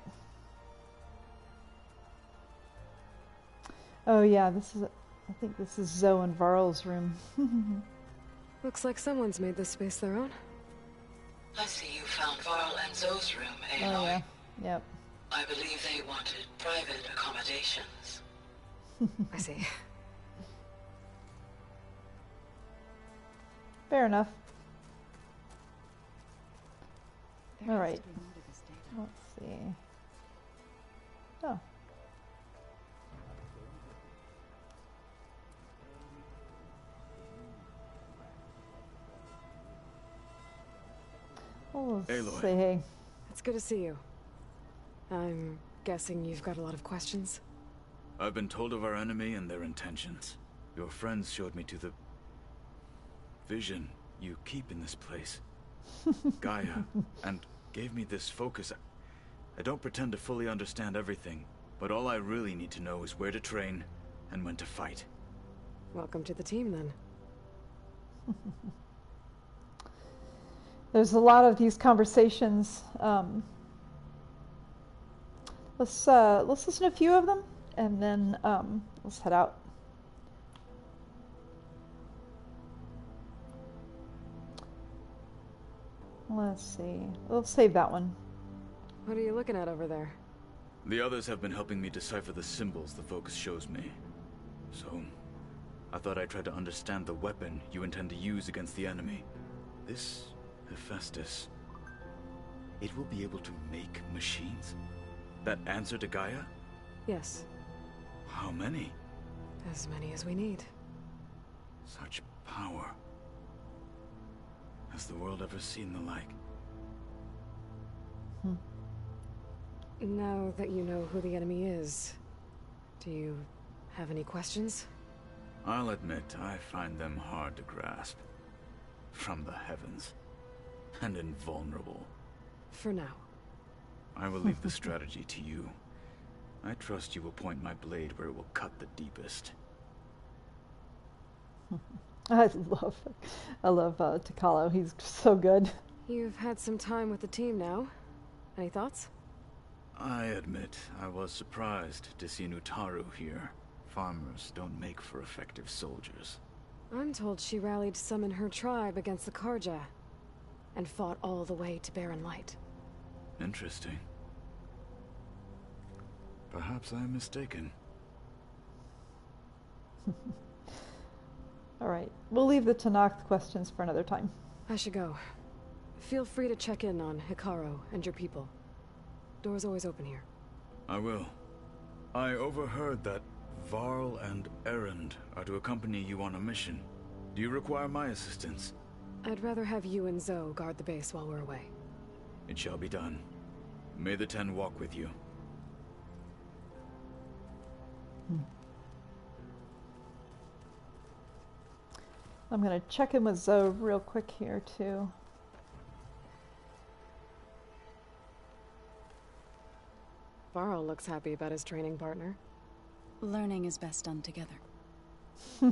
Oh, yeah, this is... I think this is Zoe and Varl's room. Looks like someone's made this space their own. I see you found Varl and Zoe's room, Aloy. Oh, yeah. Yep. I believe they wanted private accommodations. I see. Fair enough. There All has right. to be more to this data. Let's see. Oh. Oh, Aloy. say hey. It's good to see you. I'm guessing you've got a lot of questions? I've been told of our enemy and their intentions. Your friends showed me to the vision you keep in this place, Gaia, and gave me this focus. I don't pretend to fully understand everything, but all I really need to know is where to train and when to fight. Welcome to the team, then. There's a lot of these conversations. Let's listen to a few of them, and then let's head out. Let's see. Let's save that one. What are you looking at over there? The others have been helping me decipher the symbols the focus shows me. So, I thought I'd try to understand the weapon you intend to use against the enemy. This Hephaestus, it will be able to make machines? That answer to Gaia? Yes. How many? As many as we need. Such power. Has the world ever seen the like? Now that you know who the enemy is, do you have any questions? I'll admit, I find them hard to grasp. From the heavens. And invulnerable. For now. I will leave the strategy to you. I trust you will point my blade where it will cut the deepest. I love Takalo. He's so good. You've had some time with the team now. Any thoughts? I admit, I was surprised to see Nutaru here. Farmers don't make for effective soldiers. I'm told she rallied some in her tribe against the Karja, and fought all the way to Barren Light. Interesting. Perhaps I am mistaken. Alright, we'll leave the Tanakh questions for another time. I should go. Feel free to check in on Hikaru and your people. Door's always open here. I will. I overheard that Varl and Erend are to accompany you on a mission. Do you require my assistance? I'd rather have you and Zoe guard the base while we're away. It shall be done. May the Ten walk with you. I'm gonna check in with Zoe real quick here too. Varl looks happy about his training partner. Learning is best done together. I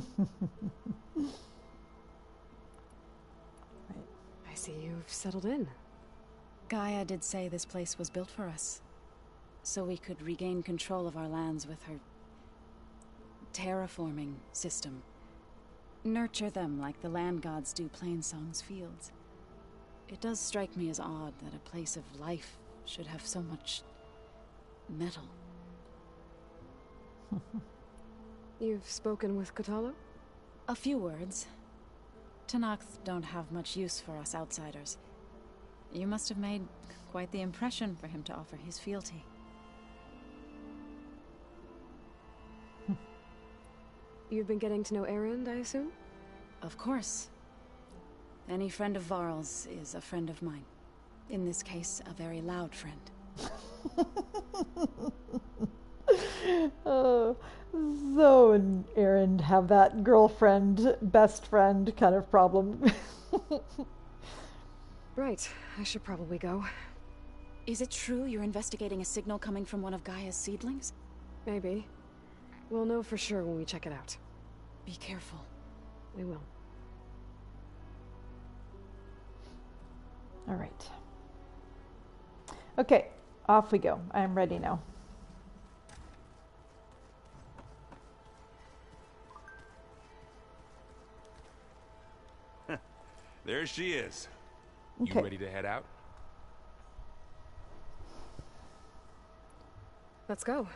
see you've settled in. Gaia did say this place was built for us, so we could regain control of our lands with her terraforming system. Nurture them like the land gods do Plainsong's fields. It does strike me as odd that a place of life should have so much metal. You've spoken with Kotallo? A few words. Tanakh don't have much use for us outsiders. You must have made quite the impression for him to offer his fealty. You've been getting to know Erend, I assume? Of course. Any friend of Varl's is a friend of mine. In this case, a very loud friend. Oh, Zoe and Erend have that girlfriend, best friend kind of problem. Right, I should probably go. Is it true you're investigating a signal coming from one of Gaia's seedlings? Maybe. We'll know for sure when we check it out. Be careful. We will. All right. Okay, off we go. I am ready now. There she is. Okay. You ready to head out? Let's go.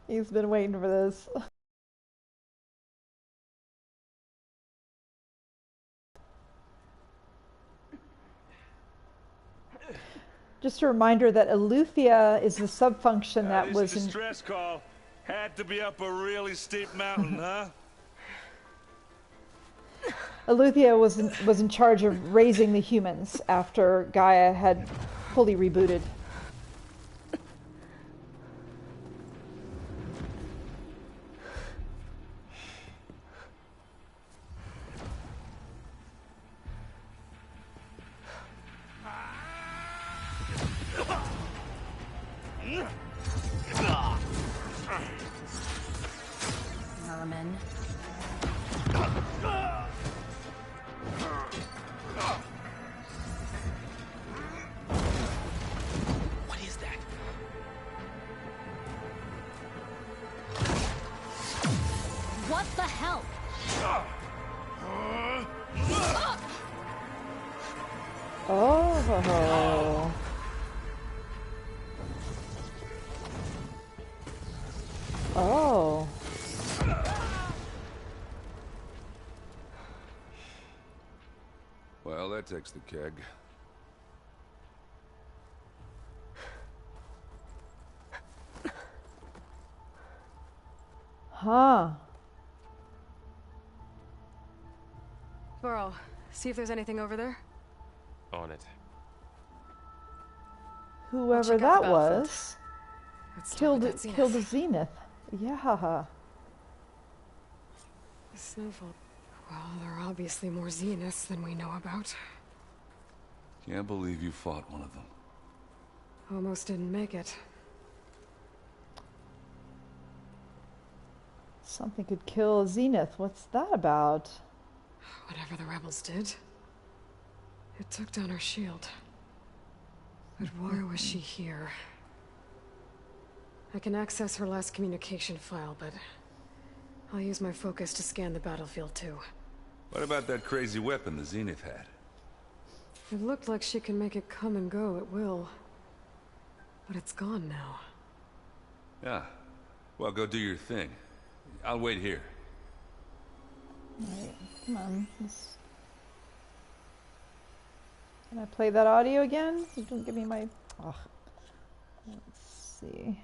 He's been waiting for this. Just a reminder that Eleuthia is the subfunction that this was is a in... stress call. Had to be up a really steep mountain, huh? Eleuthia was in charge of raising the humans after Gaia had fully rebooted. Merman. What is that? What the hell? Oh. Oh. Well, that takes the keg. Huh. Varl, see if there's anything over there. On it. Whoever check out that the battlefield. was Let's start killed with that killed a Zenith. Yeah. The snowfall. Well, there are obviously more Zeniths than we know about. Can't believe you fought one of them. Almost didn't make it. Something could kill a Zenith. What's that about? Whatever the rebels did, it took down her shield. But why was she here? I can access her last communication file, but I'll use my focus to scan the battlefield too. What about that crazy weapon the Zenith had? It looked like she can make it come and go at will. But it's gone now. Yeah. Well, go do your thing. I'll wait here. Alright, come on. Can I play that audio again? You didn't give me my... Oh. Let's see.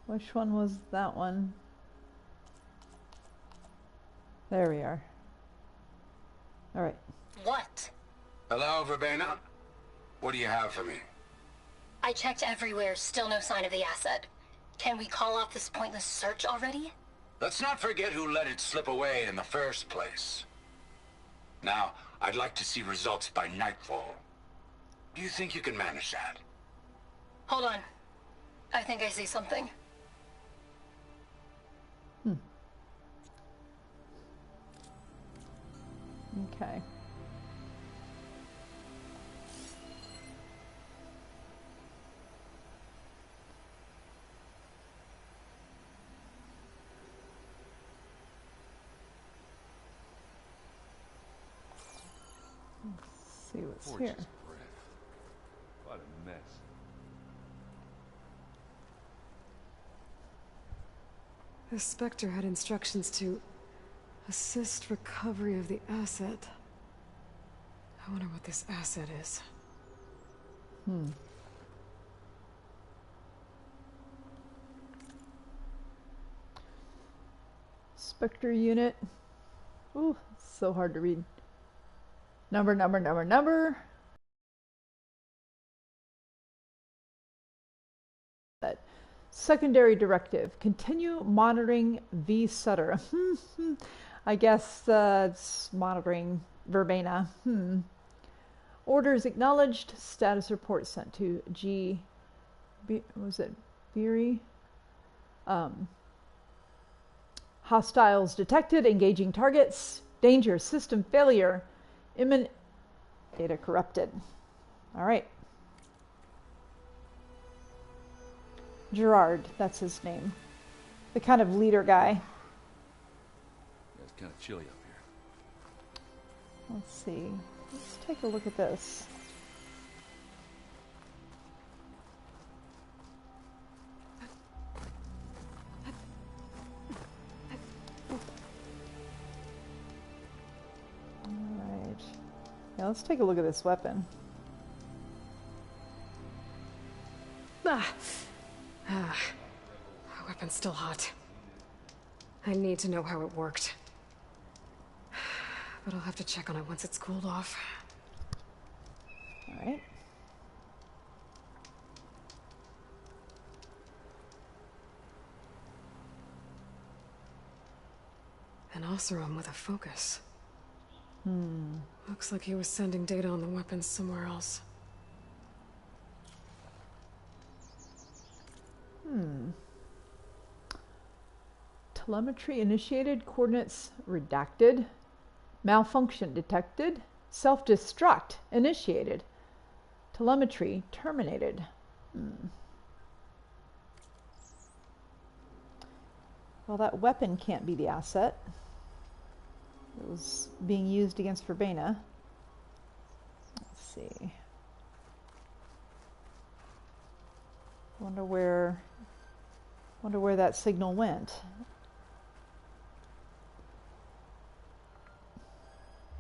Which one was that one? There we are. Alright. What? Hello, Verbena? What do you have for me? I checked everywhere, still no sign of the asset. Can we call off this pointless search already? Let's not forget who let it slip away in the first place. Now, I'd like to see results by nightfall. Do you think you can manage that? Hold on. I think I see something. Okay. Let's see what's Gorgeous here. breath. What a mess. The Spectre had instructions to assist recovery of the asset. I wonder what this asset is. Spectre unit. Ooh, so hard to read. Number. Secondary directive. Continue monitoring V Sutter. I guess it's monitoring Verbena. Orders acknowledged. Status report sent to G. Was it Beery? Hostiles detected. Engaging targets. Danger. System failure. Imminent. Data corrupted. All right. Gerard, that's his name. The kind of leader guy. Yeah, it's kind of chilly up here. Let's see. Let's take a look at this. Alright. Yeah, let's take a look at this weapon. The weapon's still hot. I need to know how it worked. But I'll have to check on it once it's cooled off. Alright. An Oseram with a focus. Looks like he was sending data on the weapons somewhere else. Telemetry initiated, coordinates redacted, malfunction detected, self-destruct initiated, telemetry terminated. Well, that weapon can't be the asset. It was being used against Verbena. Let's see. Wonder where that signal went.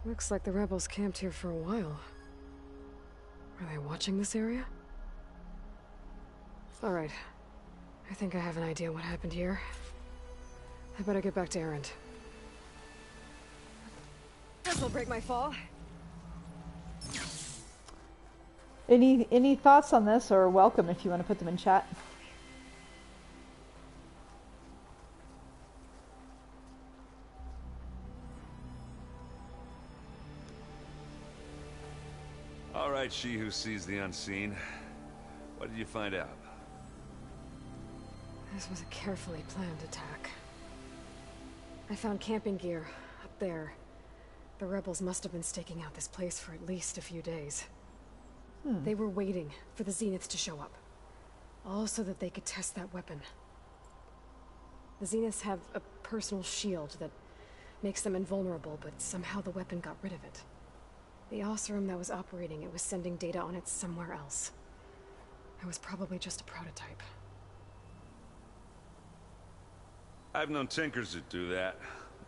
Looks like the rebels camped here for a while. Are they watching this area? Alright. I think I have an idea what happened here. I better get back to Erend. This'll break my fall. Any thoughts on this, or welcome if you want to put them in chat. All right, she who sees the unseen. What did you find out? This was a carefully planned attack. I found camping gear up there. The rebels must have been staking out this place for at least a few days. They were waiting for the Zeniths to show up. All so that they could test that weapon. The Zeniths have a personal shield that makes them invulnerable, but somehow the weapon got rid of it. The Oseram that was operating it was sending data on it somewhere else. It was probably just a prototype. I've known tinkers that do that.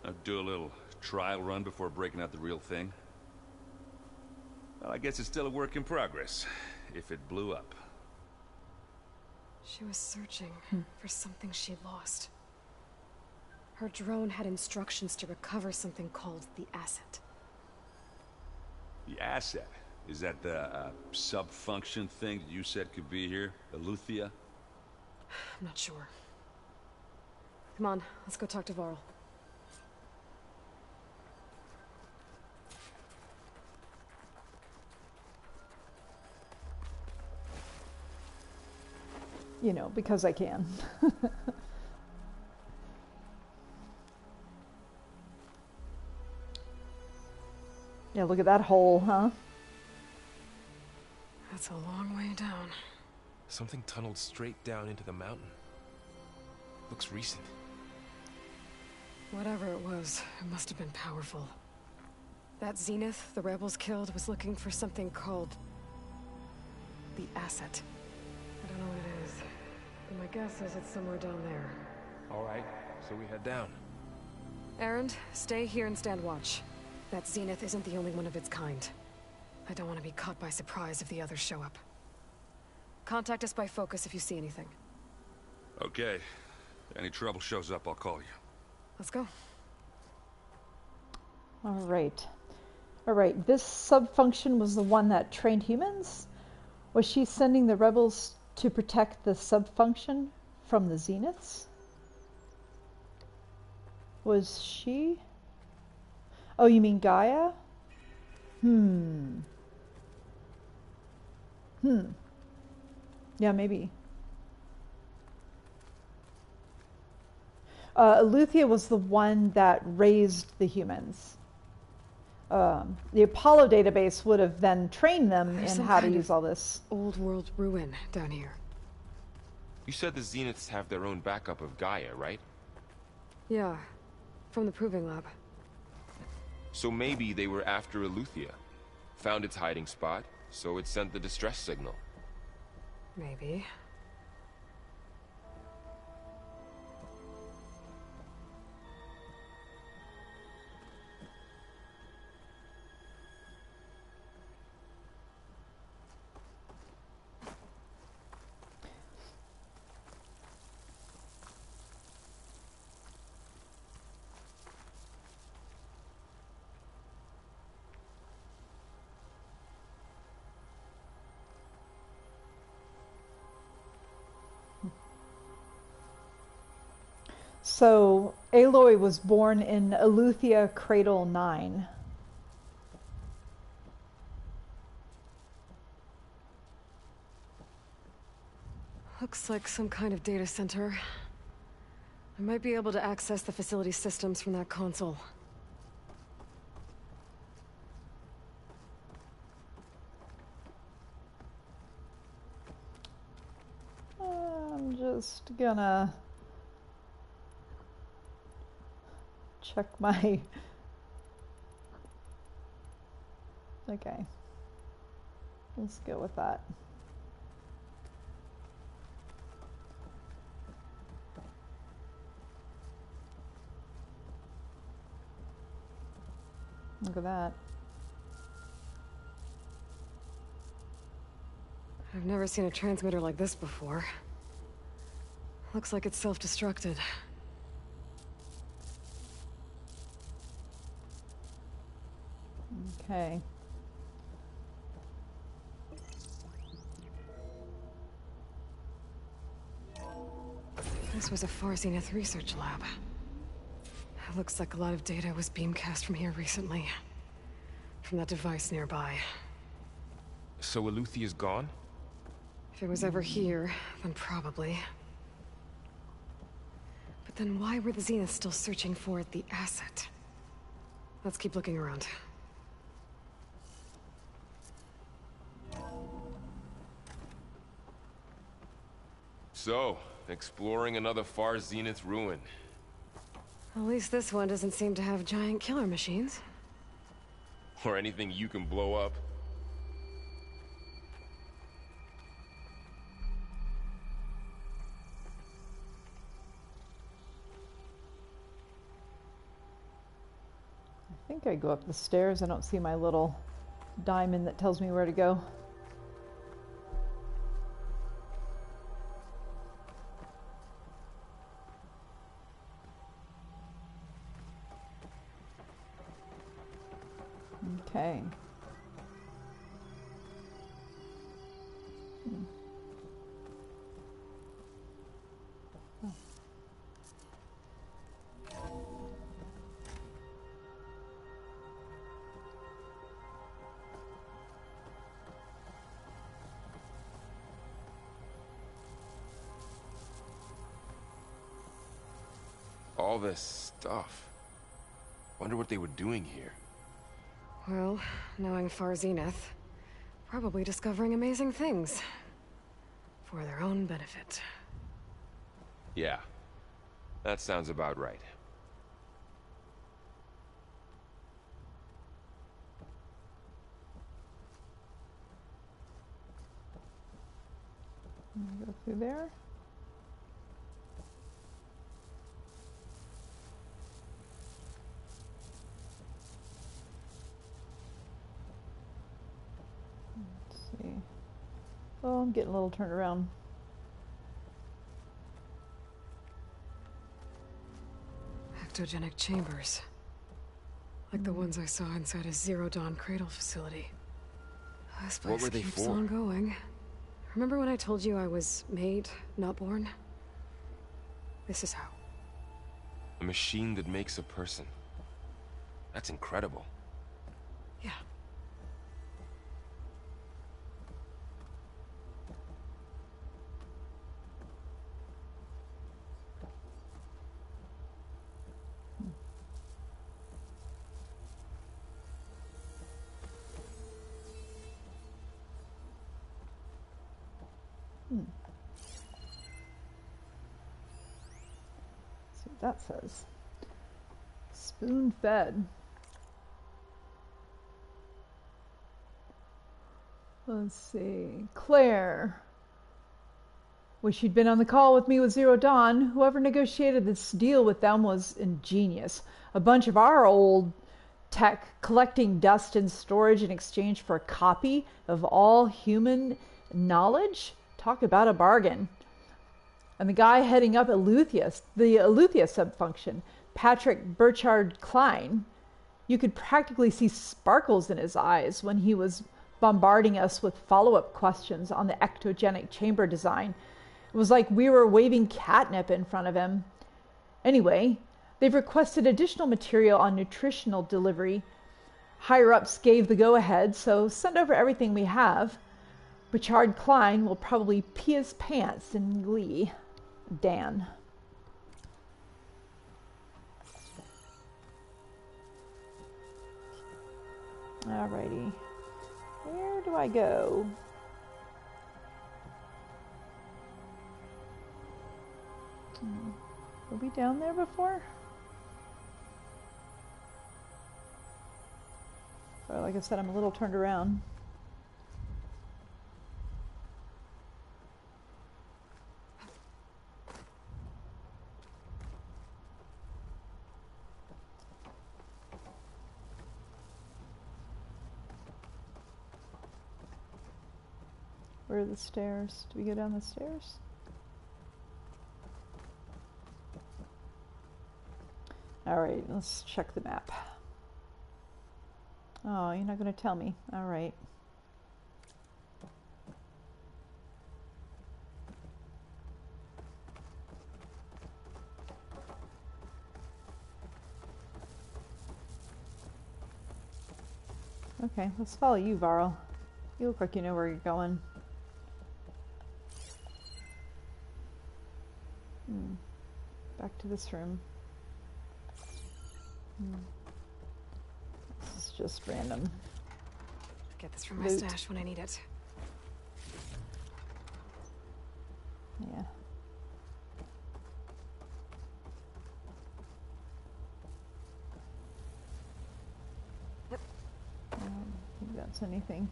I'd do a little trial run before breaking out the real thing. Well, I guess it's still a work in progress, if it blew up. She was searching for something she lost. Her drone had instructions to recover something called the asset. The asset? Is that the sub-function thing that you said could be here? Eleuthia? I'm not sure. Come on, let's go talk to Varl. You know, because I can. Yeah, look at that hole, huh? That's a long way down. Something tunneled straight down into the mountain. Looks recent. Whatever it was, it must have been powerful. That Zenith the rebels killed was looking for something called the asset. I don't know what it is, but my guess is it's somewhere down there. All right, so we head down. Erend, stay here and stand watch. That Zenith isn't the only one of its kind. I don't want to be caught by surprise if the others show up. Contact us by focus if you see anything. Okay. If any trouble shows up, I'll call you. Let's go. All right. All right, this sub-function was the one that trained humans? Was she sending the rebels to protect the sub-function from the Zeniths? Was she? Oh, you mean Gaia? Yeah, maybe. Eleuthia was the one that raised the humans. The Apollo database would have then trained them in how to use all this. Old world ruin down here. You said the Zeniths have their own backup of Gaia, right? Yeah, from the proving lab. So maybe they were after Eleuthia. Found its hiding spot, so it sent the distress signal. Maybe. So, Aloy was born in Eleuthia Cradle 9. Looks like some kind of data center. I might be able to access the facility systems from that console. I'm just gonna check my... Okay. Let's go with that. Look at that. I've never seen a transmitter like this before. Looks like it's self-destructed. Okay. This was a Far Zenith research lab. It looks like a lot of data was beamcast from here recently. From that device nearby. So Eluthia's gone? If it was ever here, then probably. But then why were the Zeniths still searching for the asset? Let's keep looking around. So, exploring another Far Zenith ruin. At least this one doesn't seem to have giant killer machines. Or anything you can blow up. I think I go up the stairs. I don't see my little diamond that tells me where to go. Okay. Oh. All this stuff. Wonder what they were doing here. Well, knowing Far Zenith, probably discovering amazing things. For their own benefit. Yeah. That sounds about right. Go through there. Oh, I'm getting a little turned around. Ectogenic chambers. Like the ones I saw inside a Zero Dawn cradle facility. This place What were they keeps for? on going. Remember when I told you I was made, not born? This is how. A machine that makes a person. That's incredible. Yeah. See what that says. Spoon fed. Let's see. Claire. Wish you'd been on the call with me with Zero Dawn. Whoever negotiated this deal with them was ingenious. A bunch of our old tech collecting dust in storage in exchange for a copy of all human knowledge? Talk about a bargain. And the guy heading up Eleuthia, the Eleuthia subfunction, Patrick Burchard Klein, you could practically see sparkles in his eyes when he was bombarding us with follow-up questions on the ectogenic chamber design. It was like we were waving catnip in front of him. Anyway, they've requested additional material on nutritional delivery. Higher-ups gave the go-ahead, so send over everything we have. Burchard Klein will probably pee his pants in glee. Dan. Alrighty. Where do I go? Were we down there before? Or like I said, I'm a little turned around. Where are the stairs? Do we go down the stairs? Alright, let's check the map. Oh, you're not going to tell me. Alright. Okay, let's follow you, Varl. You look like you know where you're going. Back to this room. This is just random. Get this from my stash when I need it. Yeah. I don't think that's anything.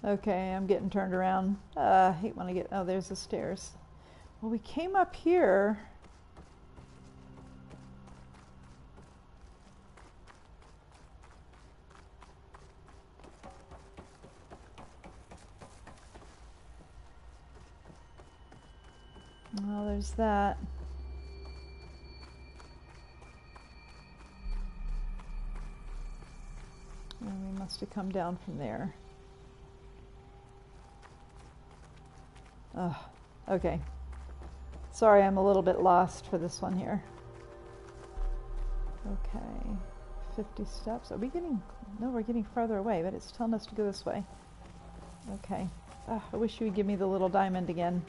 Okay, I'm getting turned around. I hate when I get... Oh, there's the stairs. Well, we came up here. Well, there's that. And we must have come down from there. Oh, okay. Sorry, I'm a little bit lost for this one here. Okay, 50 steps. Are we getting... No, we're getting farther away, but it's telling us to go this way. Okay. I wish you would give me the little diamond again.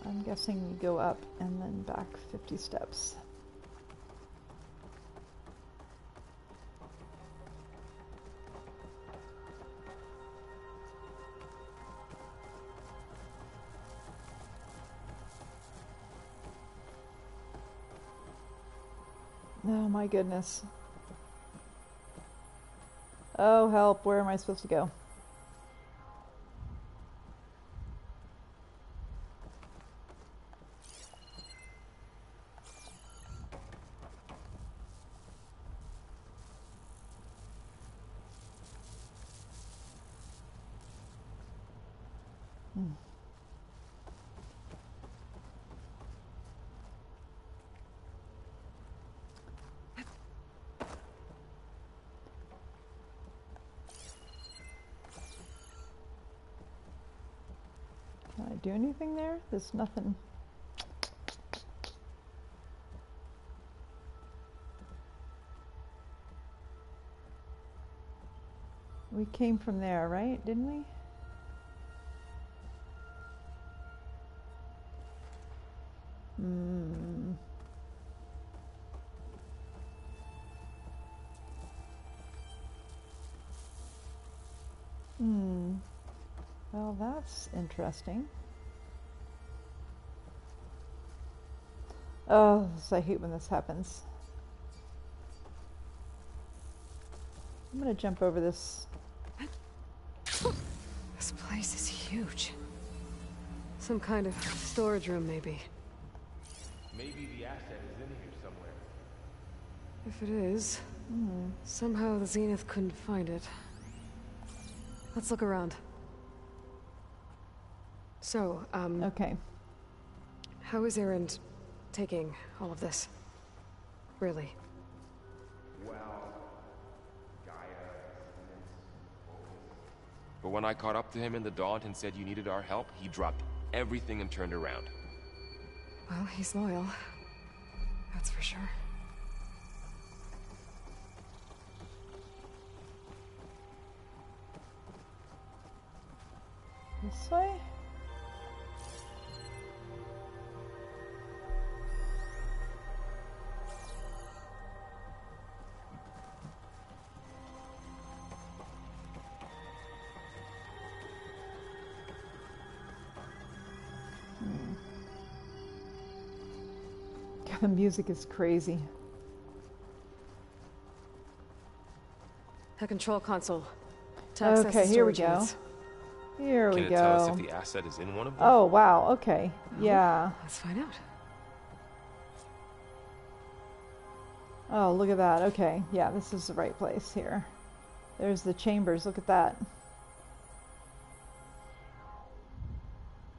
I'm guessing we go up and then back 50 steps. Oh my goodness. Oh help, where am I supposed to go? Can I do anything there? There's nothing. We came from there, right? Didn't we? Well, that's interesting. Oh, I hate when this happens. I'm gonna jump over this. This place is huge. Some kind of storage room, maybe. Maybe the asset is in here somewhere. If it is, somehow the Zenith couldn't find it. Let's look around. So, okay. How is Erend taking all of this? Really? Well, but when I caught up to him in the Daunt and said you needed our help, he dropped everything and turned around. Well, he's loyal. That's for sure. This way? The music is crazy. A control console. Okay, here we go. Here we go. Can it tell us if the asset is in one of them? Oh, wow. Okay. Yeah. Let's find out. Oh, look at that. Okay. Yeah, this is the right place here. There's the chambers. Look at that.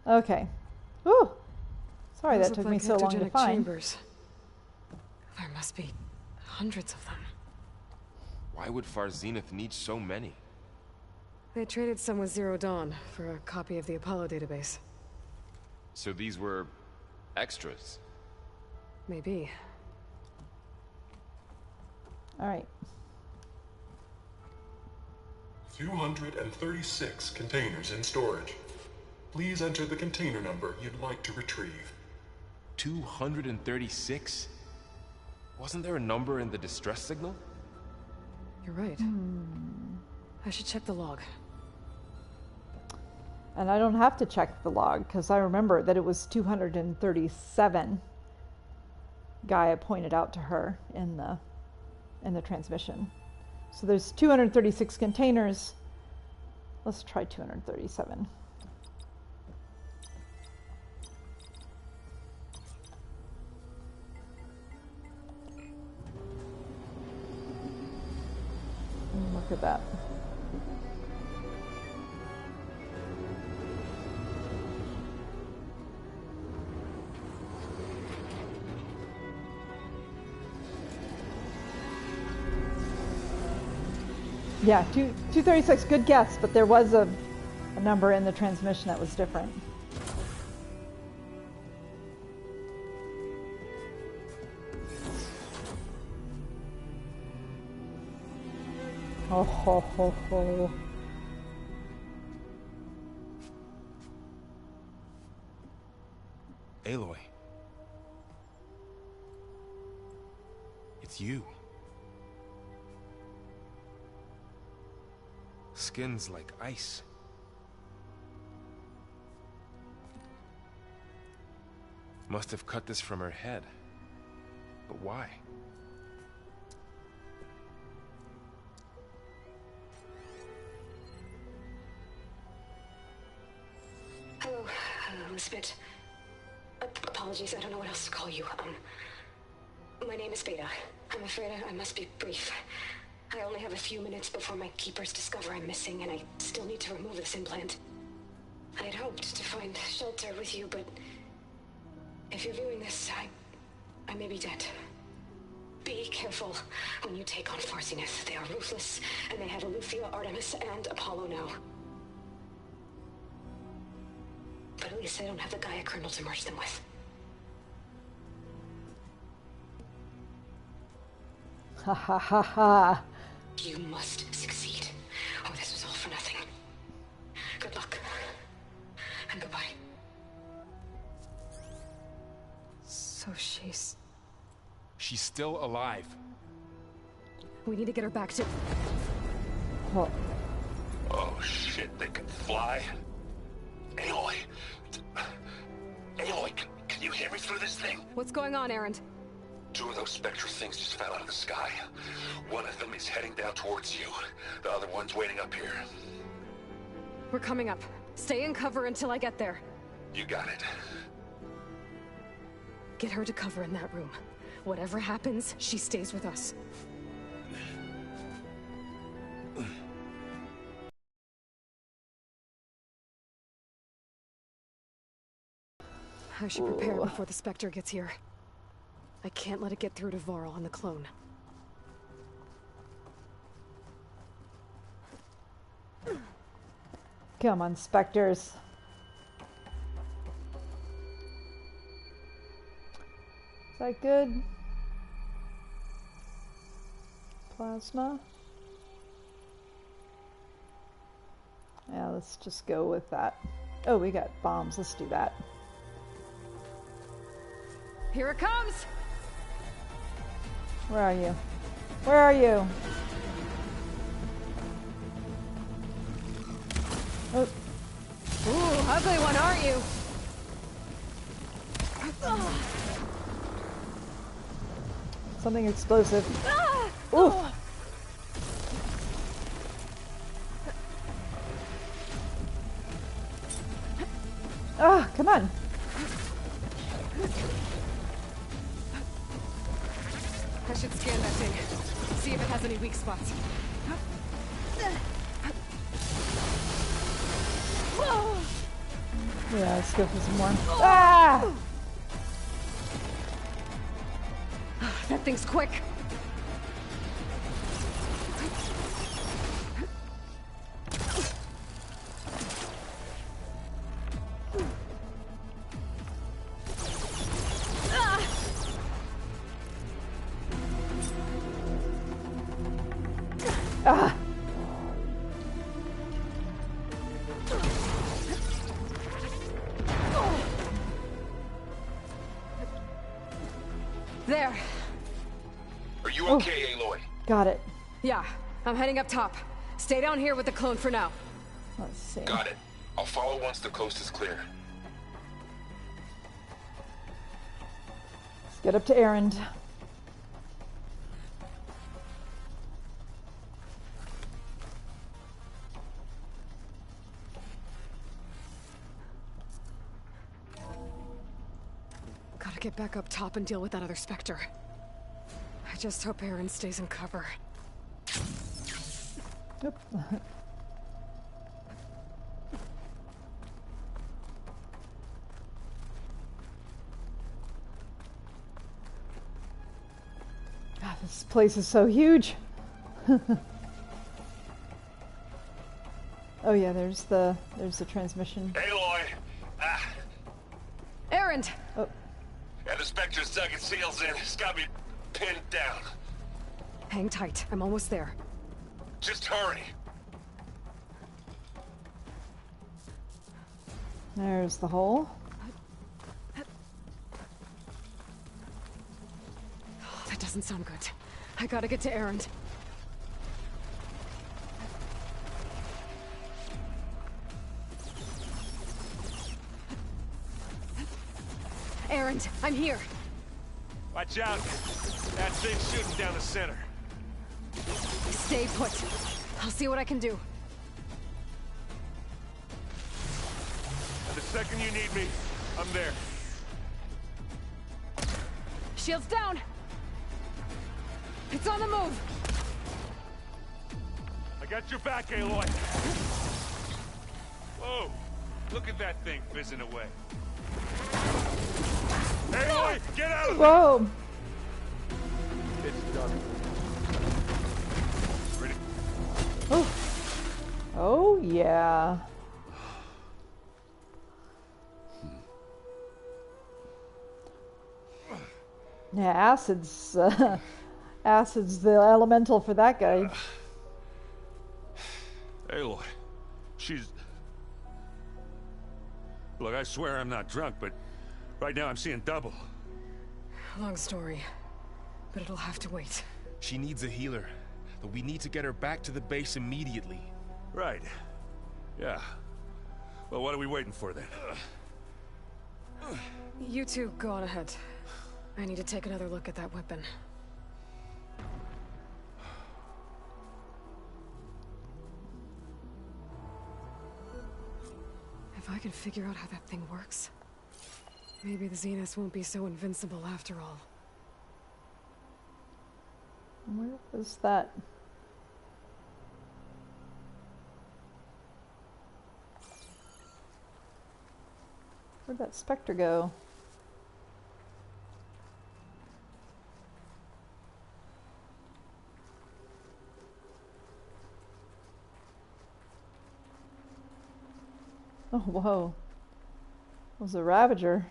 Okay. Woo! Sorry that took me so long to find. Chambers. There must be hundreds of them. Why would Far Zenith need so many? They traded some with Zero Dawn for a copy of the Apollo database. So these were extras? Maybe. Alright. 236 containers in storage. Please enter the container number you'd like to retrieve. 236? Wasn't there a number in the distress signal? You're right. I should check the log. And I don't have to check the log, because I remember that it was 237. Gaia pointed out to her in the transmission. So there's 236 containers. Let's try 237. Look at that. Yeah, 236, good guess, but there was a number in the transmission that was different. Oh ho ho ho. Aloy. It's you. Skin's like ice. Must have cut this from her head. But why? Hello, Elizabeth. Apologies, I don't know what else to call you. My name is Beta. I'm afraid I must be brief. I only have a few minutes before my keepers discover I'm missing, and I still need to remove this implant. I had hoped to find shelter with you, but if you're viewing this, I may be dead. Be careful when you take on Farsineth. They are ruthless, and they have Eleuthia, Artemis, and Apollo now. But at least I don't have the Gaia kernel to merge them with. Ha ha ha ha. You must succeed, or this was all for nothing. Good luck. And goodbye. So she's still alive. We need to get her back to... Oh. Oh shit, they can fly? Aloy! Aloy, can you hear me through this thing? What's going on, Erend? 2 of those spectral things just fell out of the sky. One of them is heading down towards you. The other one's waiting up here. We're coming up. Stay in cover until I get there. You got it. Get her to cover in that room. Whatever happens, she stays with us. I should prepare before the Spectre gets here. I can't let it get through to Varl and the clone. Come on, Spectres. Is that good? Plasma? Yeah, let's just go with that. Oh, we got bombs. Let's do that. Here it comes! Where are you? Where are you? Oh. Ooh, ugly one, aren't you? Something explosive. Ah! Ooh. Ah, come on. I should scan that thing. See if it has any weak spots. Yeah, let's go for some more. Ah! That thing's quick. Ah! There. Are you okay, Aloy? Got it. Yeah, I'm heading up top. Stay down here with the clone for now. Let's see. Got it. I'll follow once the coast is clear. Let's get up to Erend. Gotta get back up top and deal with that other Spectre. I just hope Aaron stays in cover. Yep. God, this place is so huge. Oh yeah, there's the transmission. Aloy! Aaron! Oh. Yeah, the Spectre's dug its heels in. It's got me pinned down. Hang tight. I'm almost there. Just hurry. There's the hole. Oh, that doesn't sound good. I gotta get to Aaron. Aaron, I'm here. Watch out. That thing's shooting down the center. Stay put. I'll see what I can do. And the second you need me, I'm there. Shields down. It's on the move. I got your back, Aloy. Whoa. Look at that thing fizzing away. Aloy, get out of there! Whoa! It's done. Ready? Oh. Oh yeah. Yeah, acid's acid's the elemental for that guy. Aloy, she's... Look, I swear I'm not drunk, but right now I'm seeing double. Long story, but it'll have to wait. She needs a healer, but we need to get her back to the base immediately. Right. Yeah. Well, what are we waiting for then? You two go on ahead. I need to take another look at that weapon. If I can figure out how that thing works, maybe the Zeniths won't be so invincible after all. Where was that? Where'd that Spectre go? Oh, whoa. It was a Ravager.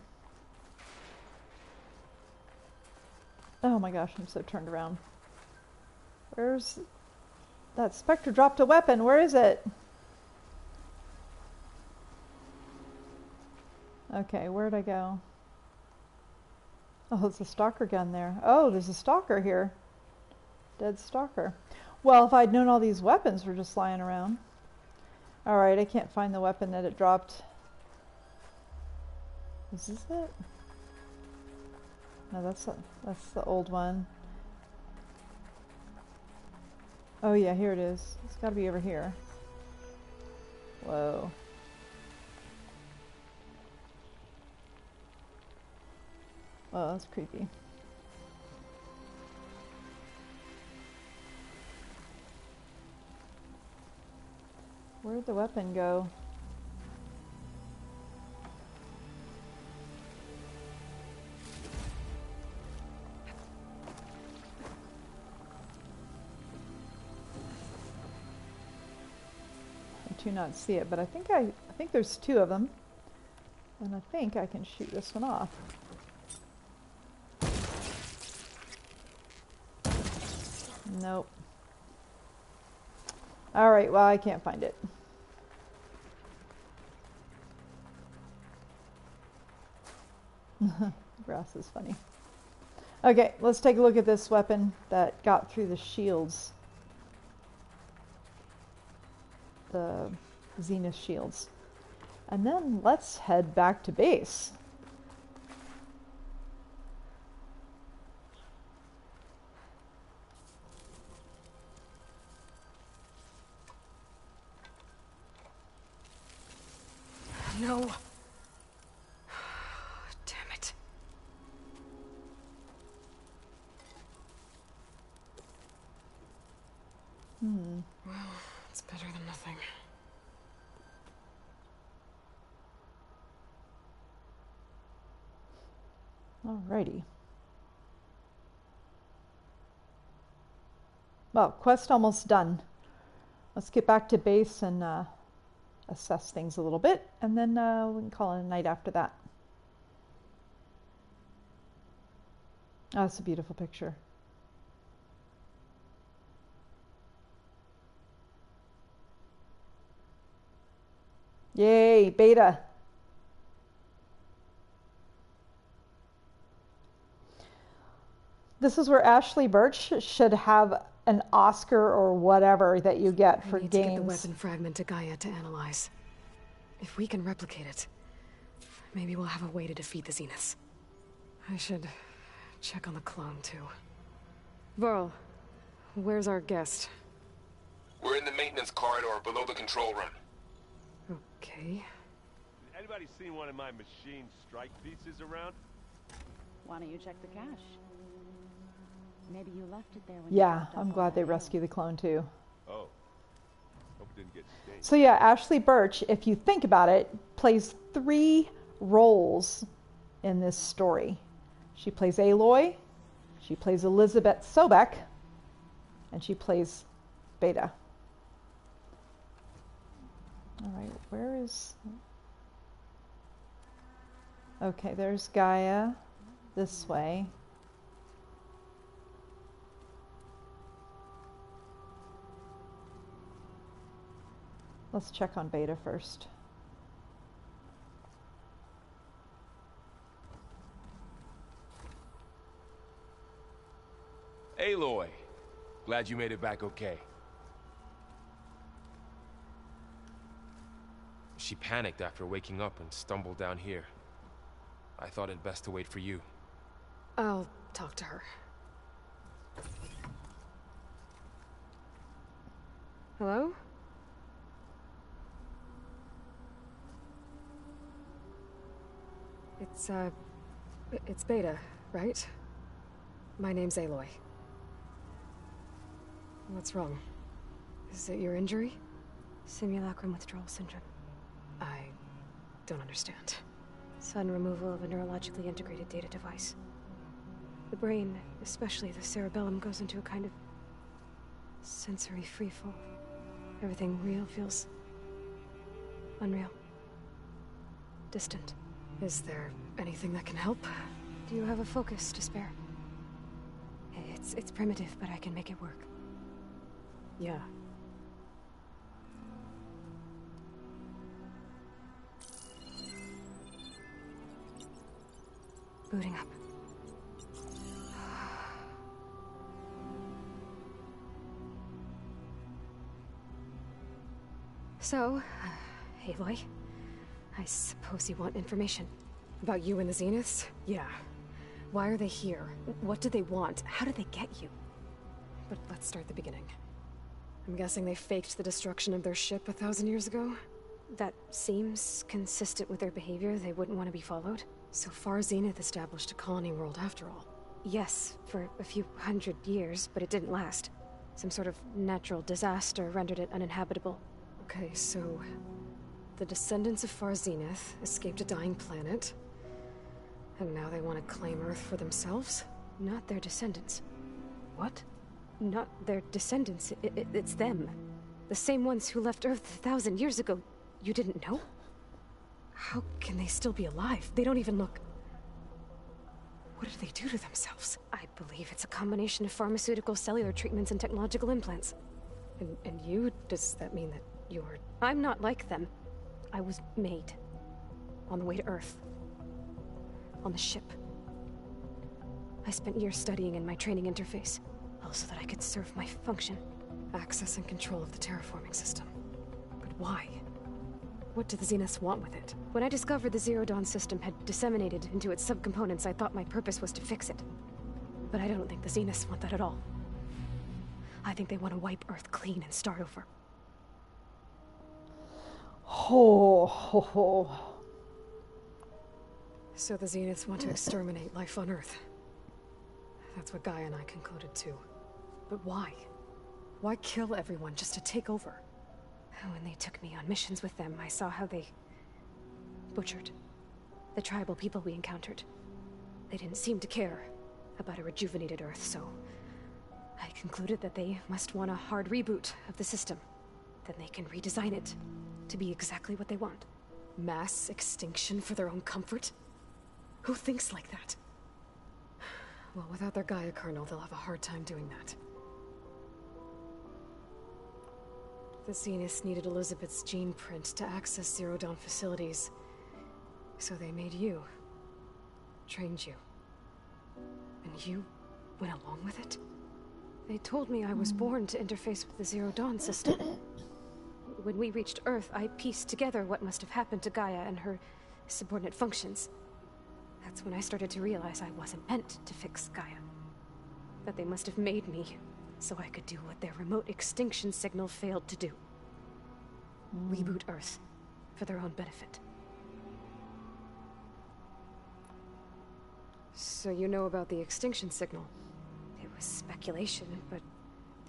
Oh my gosh, I'm so turned around. Where's... That Spectre dropped a weapon. Where is it? Okay, where'd I go? Oh, there's a stalker gun there. Oh, there's a stalker here. Dead stalker. Well, if I'd known all these weapons were just lying around. Alright, I can't find the weapon that it dropped. Is this it? No, that's the old one. Oh yeah, here it is. It's gotta be over here. Whoa. Oh, that's creepy. Where'd the weapon go? I do not see it, but I think there's two of them. And I think I can shoot this one off. Nope. Alright, well, I can't find it. Grass is funny. Okay, let's take a look at this weapon that got through the shields. The Zenith shields. And then let's head back to base. No. Damn it. Well, it's better than nothing. Alrighty. Well, quest almost done. Let's get back to base and assess things a little bit, and then we can call it a night after that. Oh, that's a beautiful picture. Yay, Beta. This is where Ashley Birch should have an Oscar or whatever that you get for games. To get the weapon fragment to Gaia to analyze. If we can replicate it, maybe we'll have a way to defeat the Zeniths. I should check on the clone too. Varl, where's our guest? We're in the maintenance corridor below the control room. Okay. Anybody seen one of my machine strike pieces around? Why don't you check the cache? Maybe you left it there when Yeah, I'm glad they rescued the clone too. Oh. Hope it didn't get stained. So yeah, Ashley Birch, if you think about it, plays 3 roles in this story. She plays Aloy, she plays Elizabeth Sobek, and she plays Beta. Alright, where is... Okay, there's Gaia this way. Let's check on Beta first. Aloy, glad you made it back okay. She panicked after waking up and stumbled down here. I thought it best to wait for you. I'll talk to her. Hello? It's Beta, right? My name's Aloy. What's wrong? Is it your injury? Simulacrum withdrawal syndrome. I don't understand. Sudden removal of a neurologically integrated data device. The brain, especially the cerebellum, goes into a kind of sensory freefall. Everything real feels unreal. Distant. Is there anything that can help? Do you have a focus to spare? It's primitive, but I can make it work. Yeah. Booting up. So, Aloy, I suppose you want information. About you and the Zeniths? Yeah. Why are they here? What do they want? How did they get you? But let's start at the beginning. I'm guessing they faked the destruction of their ship 1,000 years ago? That seems consistent with their behavior. They wouldn't want to be followed. So far, Zenith established a colony world after all. Yes, for a few hundred years, but it didn't last. Some sort of natural disaster rendered it uninhabitable. Okay, so... the descendants of Far Zenith escaped a dying planet, and now they want to claim Earth for themselves? Not their descendants. What? Not their descendants. It's them. The same ones who left Earth 1,000 years ago. You didn't know? How can they still be alive? They don't even look... What did they do to themselves? I believe it's a combination of pharmaceutical, cellular treatments, and technological implants. And you? Does that mean that you're... I'm not like them. I was made. On the way to Earth. On the ship. I spent years studying in my training interface, all so that I could serve my function. Access and control of the terraforming system. But why? What do the Zeniths want with it? When I discovered the Zero Dawn system had disseminated into its subcomponents, I thought my purpose was to fix it. But I don't think the Zeniths want that at all. I think they want to wipe Earth clean and start over. Ho, ho, ho. So the Zeniths want to exterminate life on Earth. That's what Gaia and I concluded too. But why? Why kill everyone just to take over? When they took me on missions with them, I saw how they butchered the tribal people we encountered. They didn't seem to care about a rejuvenated Earth, so I concluded that they must want a hard reboot of the system. Then they can redesign it to be exactly what they want. Mass extinction for their own comfort? Who thinks like that? Well, without their Gaia kernel, they'll have a hard time doing that. The Zeniths needed Elizabeth's gene print to access Zero Dawn facilities. So they made you. Trained you. And you went along with it? They told me I was born to interface with the Zero Dawn system. When we reached Earth, I pieced together what must have happened to Gaia and her subordinate functions. That's when I started to realize I wasn't meant to fix Gaia. That they must have made me so I could do what their remote extinction signal failed to do. Reboot Earth for their own benefit. So you know about the extinction signal? It was speculation, but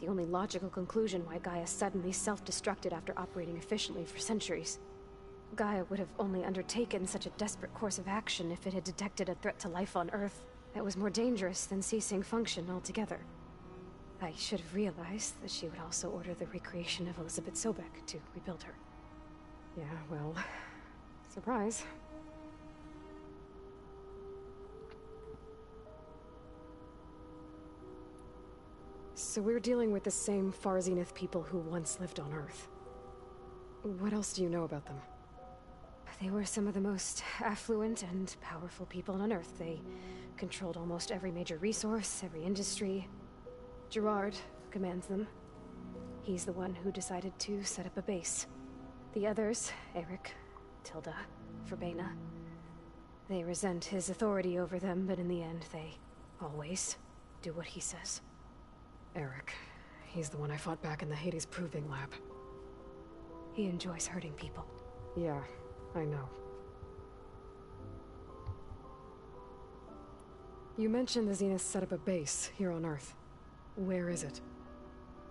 the only logical conclusion why Gaia suddenly self-destructed after operating efficiently for centuries. Gaia would have only undertaken such a desperate course of action if it had detected a threat to life on Earth that was more dangerous than ceasing function altogether. I should have realized that she would also order the recreation of Elizabeth Sobek to rebuild her. Yeah, well, surprise. So we're dealing with the same Far Zenith people who once lived on Earth. What else do you know about them? They were some of the most affluent and powerful people on Earth. They controlled almost every major resource, every industry. Gerard commands them. He's the one who decided to set up a base. The others, Eric, Tilda, Verbena, they resent his authority over them, but in the end, they always do what he says. Eric, he's the one I fought back in the Hades Proving Lab. He enjoys hurting people. Yeah, I know. You mentioned the Zeniths set up a base here on Earth. Where is it?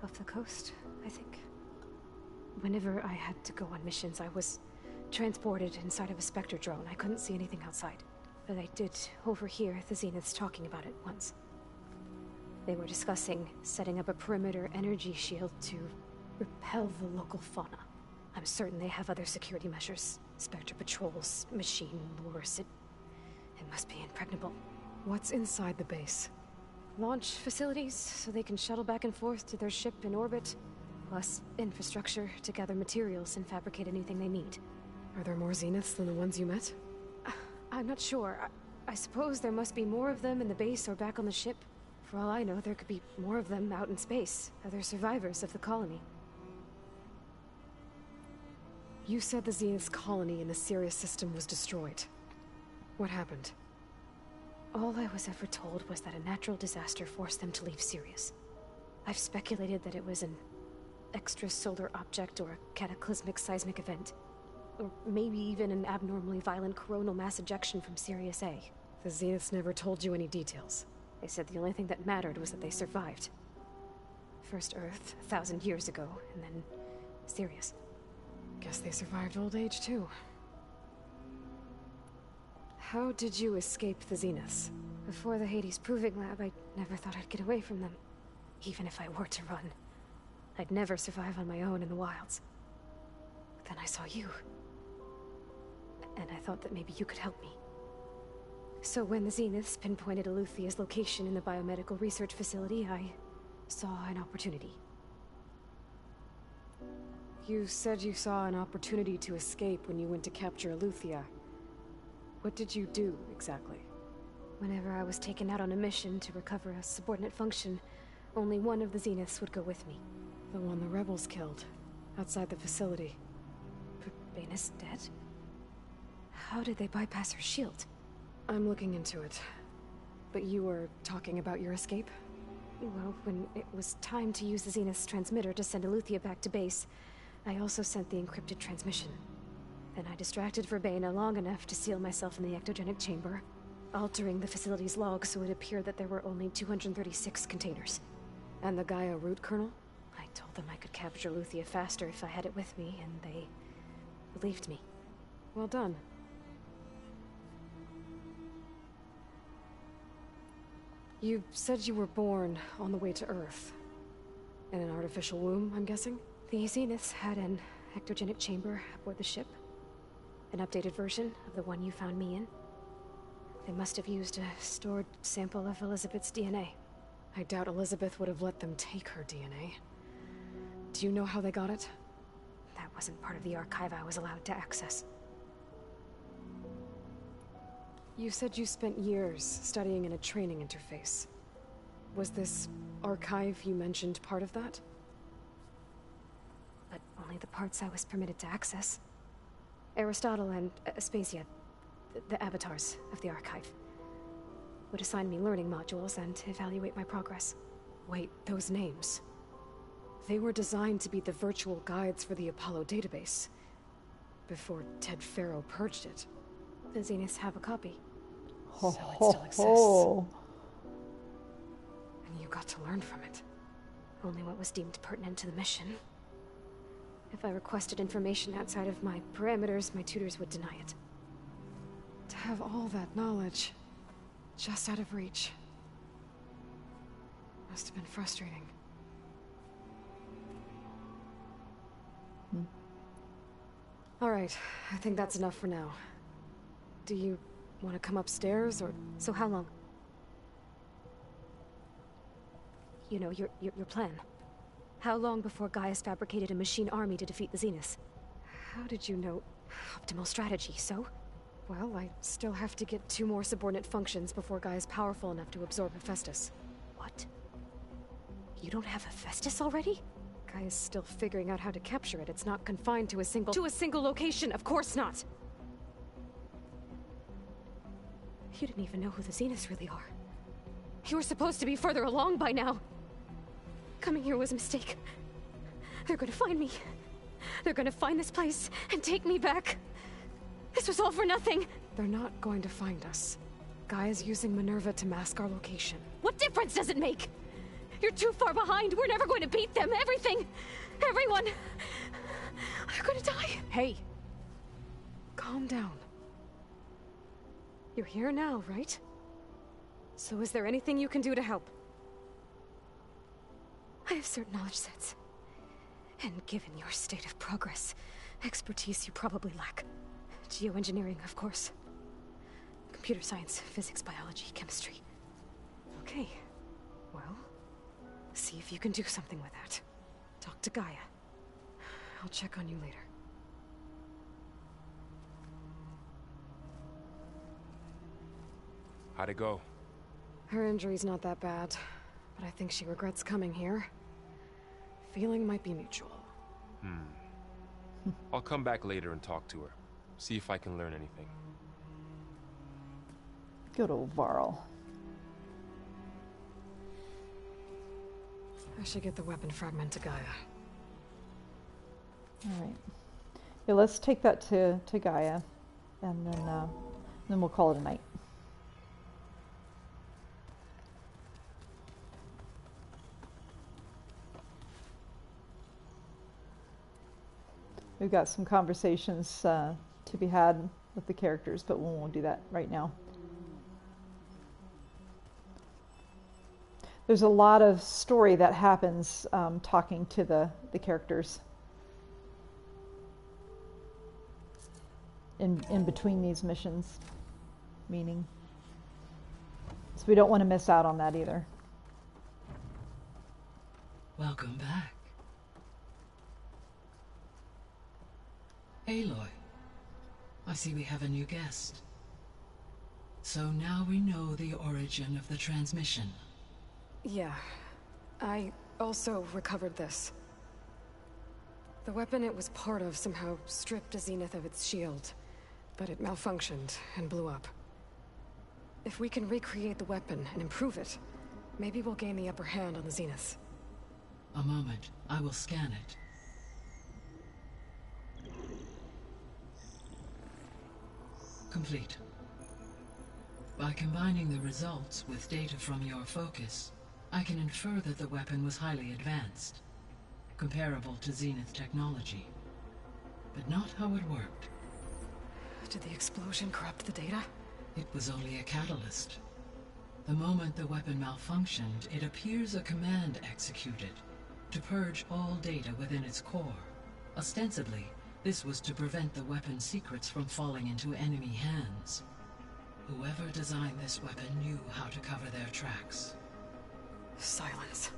Off the coast, I think. Whenever I had to go on missions, I was transported inside of a Spectre drone. I couldn't see anything outside. But I did overhear the Zeniths talking about it once. They were discussing setting up a perimeter energy shield to repel the local fauna. I'm certain they have other security measures. Spectre patrols, machine lures. It must be impregnable. What's inside the base? Launch facilities, so they can shuttle back and forth to their ship in orbit. Plus infrastructure to gather materials and fabricate anything they need. Are there more Zeniths than the ones you met? I'm not sure. I suppose there must be more of them in the base or back on the ship. For all I know, there could be more of them out in space. Other survivors of the colony. You said the Zenith's colony in the Sirius system was destroyed. What happened? All I was ever told was that a natural disaster forced them to leave Sirius. I've speculated that it was an extrasolar object or a cataclysmic seismic event. Or maybe even an abnormally violent coronal mass ejection from Sirius A. The Zeniths never told you any details. They said the only thing that mattered was that they survived. First Earth, 1,000 years ago, and then Sirius. Guess they survived old age, too. How did you escape the Zeniths? Before the Hades Proving Lab, I never thought I'd get away from them. Even if I were to run. I'd never survive on my own in the wilds. But then I saw you. And I thought that maybe you could help me. So when the Zeniths pinpointed Eluthia's location in the biomedical research facility, I saw an opportunity. You said you saw an opportunity to escape when you went to capture Aletheia. What did you do, exactly? Whenever I was taken out on a mission to recover a subordinate function, only one of the Zeniths would go with me. The one the rebels killed, outside the facility. Baina's dead? How did they bypass her shield? I'm looking into it. But you were talking about your escape? Well, when it was time to use the Zenith's transmitter to send Aletheia back to base, I also sent the encrypted transmission. Then I distracted Verbena long enough to seal myself in the ectogenic chamber, altering the facility's log so it appeared that there were only 236 containers. And the Gaia root kernel? I told them I could capture Aletheia faster if I had it with me, and they believed me. Well done. You said you were born on the way to Earth. In an artificial womb, I'm guessing? The Zeniths had an ectogenic chamber aboard the ship. An updated version of the one you found me in. They must have used a stored sample of Elizabeth's DNA. I doubt Elizabeth would have let them take her DNA. Do you know how they got it? That wasn't part of the archive I was allowed to access. You said you spent years studying in a training interface. Was this archive you mentioned part of that? But only the parts I was permitted to access. Aristotle and Aspasia, the avatars of the archive, would assign me learning modules and evaluate my progress. Wait, those names. They were designed to be the virtual guides for the Apollo database. Before Ted Faro purged it. The Zeniths have a copy. So it still exists. And you got to learn from it. Only what was deemed pertinent to the mission. If I requested information outside of my parameters, my tutors would deny it. To have all that knowledge, just out of reach. Must have been frustrating. Alright, I think that's enough for now. Do you want to come upstairs, or...? So how long? You know, your plan. How long before Gaia's fabricated a machine army to defeat the Zeniths? How did you know? Optimal strategy, so? Well, I still have to get 2 more subordinate functions before Gaia's powerful enough to absorb Hephaestus. What? You don't have Hephaestus already? Gaia's still figuring out how to capture it. It's not confined to a single... To a single location, of course not! You didn't even know who the Zeniths really are. You were supposed to be further along by now! Coming here was a mistake. They're gonna find me. They're gonna find this place and take me back. This was all for nothing. They're not going to find us. Gaia's using Minerva to mask our location. What difference does it make? You're too far behind. We're never going to beat them. Everything. Everyone. They're gonna die. Hey. Calm down. You're here now, right? So is there anything you can do to help? I have certain knowledge sets. And given your state of progress, expertise you probably lack. Geoengineering, of course. Computer science, physics, biology, chemistry. Okay. Well, see if you can do something with that. Talk to Gaia. I'll check on you later. How'd it go? Her injury's not that bad, but I think she regrets coming here. Feeling might be mutual. I'll come back later and talk to her. See if I can learn anything. Good old Varl. I should get the weapon fragment to Gaia. Alright. Yeah, let's take that to Gaia, and then we'll call it a night. We've got some conversations to be had with the characters, but we won't do that right now. There's a lot of story that happens talking to the characters in between these missions, meaning. So we don't want to miss out on that either. Welcome back. Aloy, I see we have a new guest. So now we know the origin of the transmission. Yeah. I also recovered this. The weapon it was part of somehow stripped a Zenith of its shield, but it malfunctioned and blew up. If we can recreate the weapon and improve it, maybe we'll gain the upper hand on the Zeniths. A moment, I will scan it. Complete. By combining the results with data from your focus, I can infer that the weapon was highly advanced, comparable to Zenith technology, but not how it worked. Did the explosion corrupt the data? It was only a catalyst. The moment the weapon malfunctioned, it appears a command executed to purge all data within its core. Ostensibly, this was to prevent the weapon's secrets from falling into enemy hands. Whoever designed this weapon knew how to cover their tracks. Silence.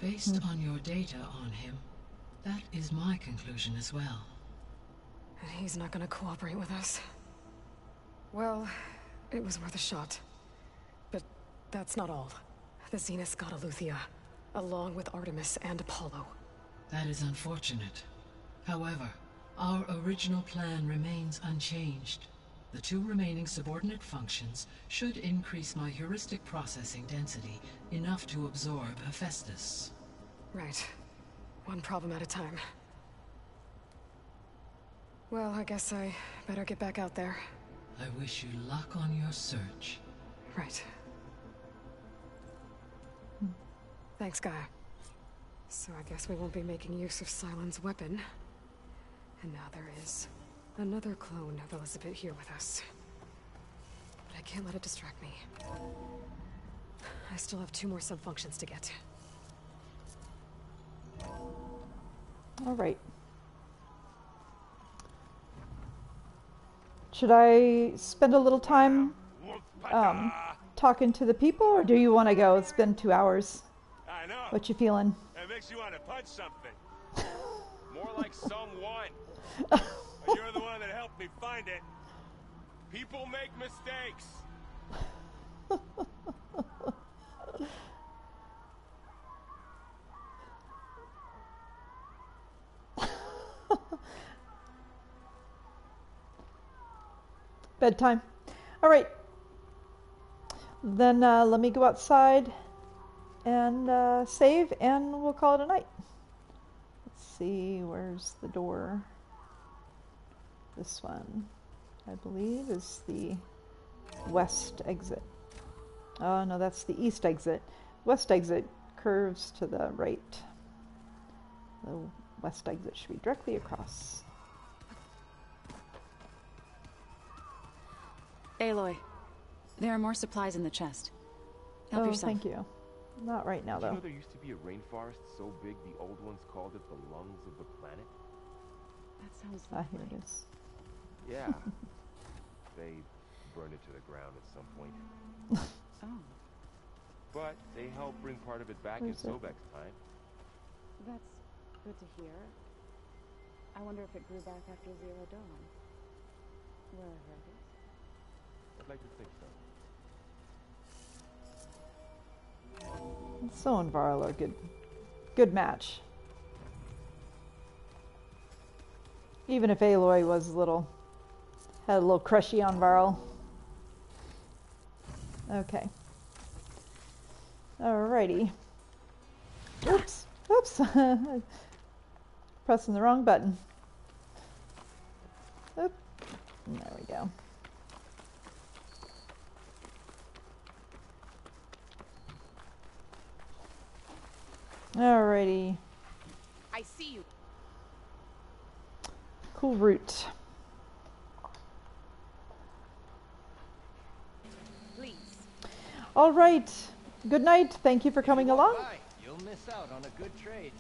Based on your data on him, that is my conclusion as well. And he's not gonna cooperate with us. Well, it was worth a shot. But that's not all. The Zeniths got Aletheia, along with Artemis and Apollo. That is unfortunate. However, our original plan remains unchanged. The two remaining subordinate functions should increase my heuristic processing density enough to absorb Hephaestus. Right. One problem at a time. Well, I guess I better get back out there. I wish you luck on your search. Right. Thanks, Gaia. So I guess we won't be making use of Sylens' weapon. And now there is another clone of Elizabeth here with us. But I can't let it distract me. I still have 2 more sub-functions to get. All right. Should I spend a little time talking to the people, or do you want to go? It's been 2 hours. I know. What you feeling? That makes you want to punch something. More like someone. You're the one that helped me find it. People make mistakes. Bedtime. All right. Then let me go outside and save, and we'll call it a night. Let's see, where's the door? This one, I believe, is the west exit. Oh, no, that's the east exit. West exit curves to the right. The west exit should be directly across. Aloy, there are more supplies in the chest. Help Oh, yourself. thank you. Not right now, Did you though. know there used to be a rainforest so big the old ones called it the lungs of the planet? That sounds Ah, lovely. here it is. Yeah. They burned it to the ground at some point. Oh, But they helped bring part of it back Where's in it? Sobek's time. that's good to hear. I wonder if it grew back after Zero Dawn. Where are heritage? I'd like to think so. So and Varla, good match. Even if Aloy was had a little crushy on Varl. Okay. Alrighty. Oops. Oops. Pressing the wrong button. Oop. There we go. Alrighty. I see you. Kulrut. Please. All right. Good night. Thank you for coming along. You'll miss out on a good trade.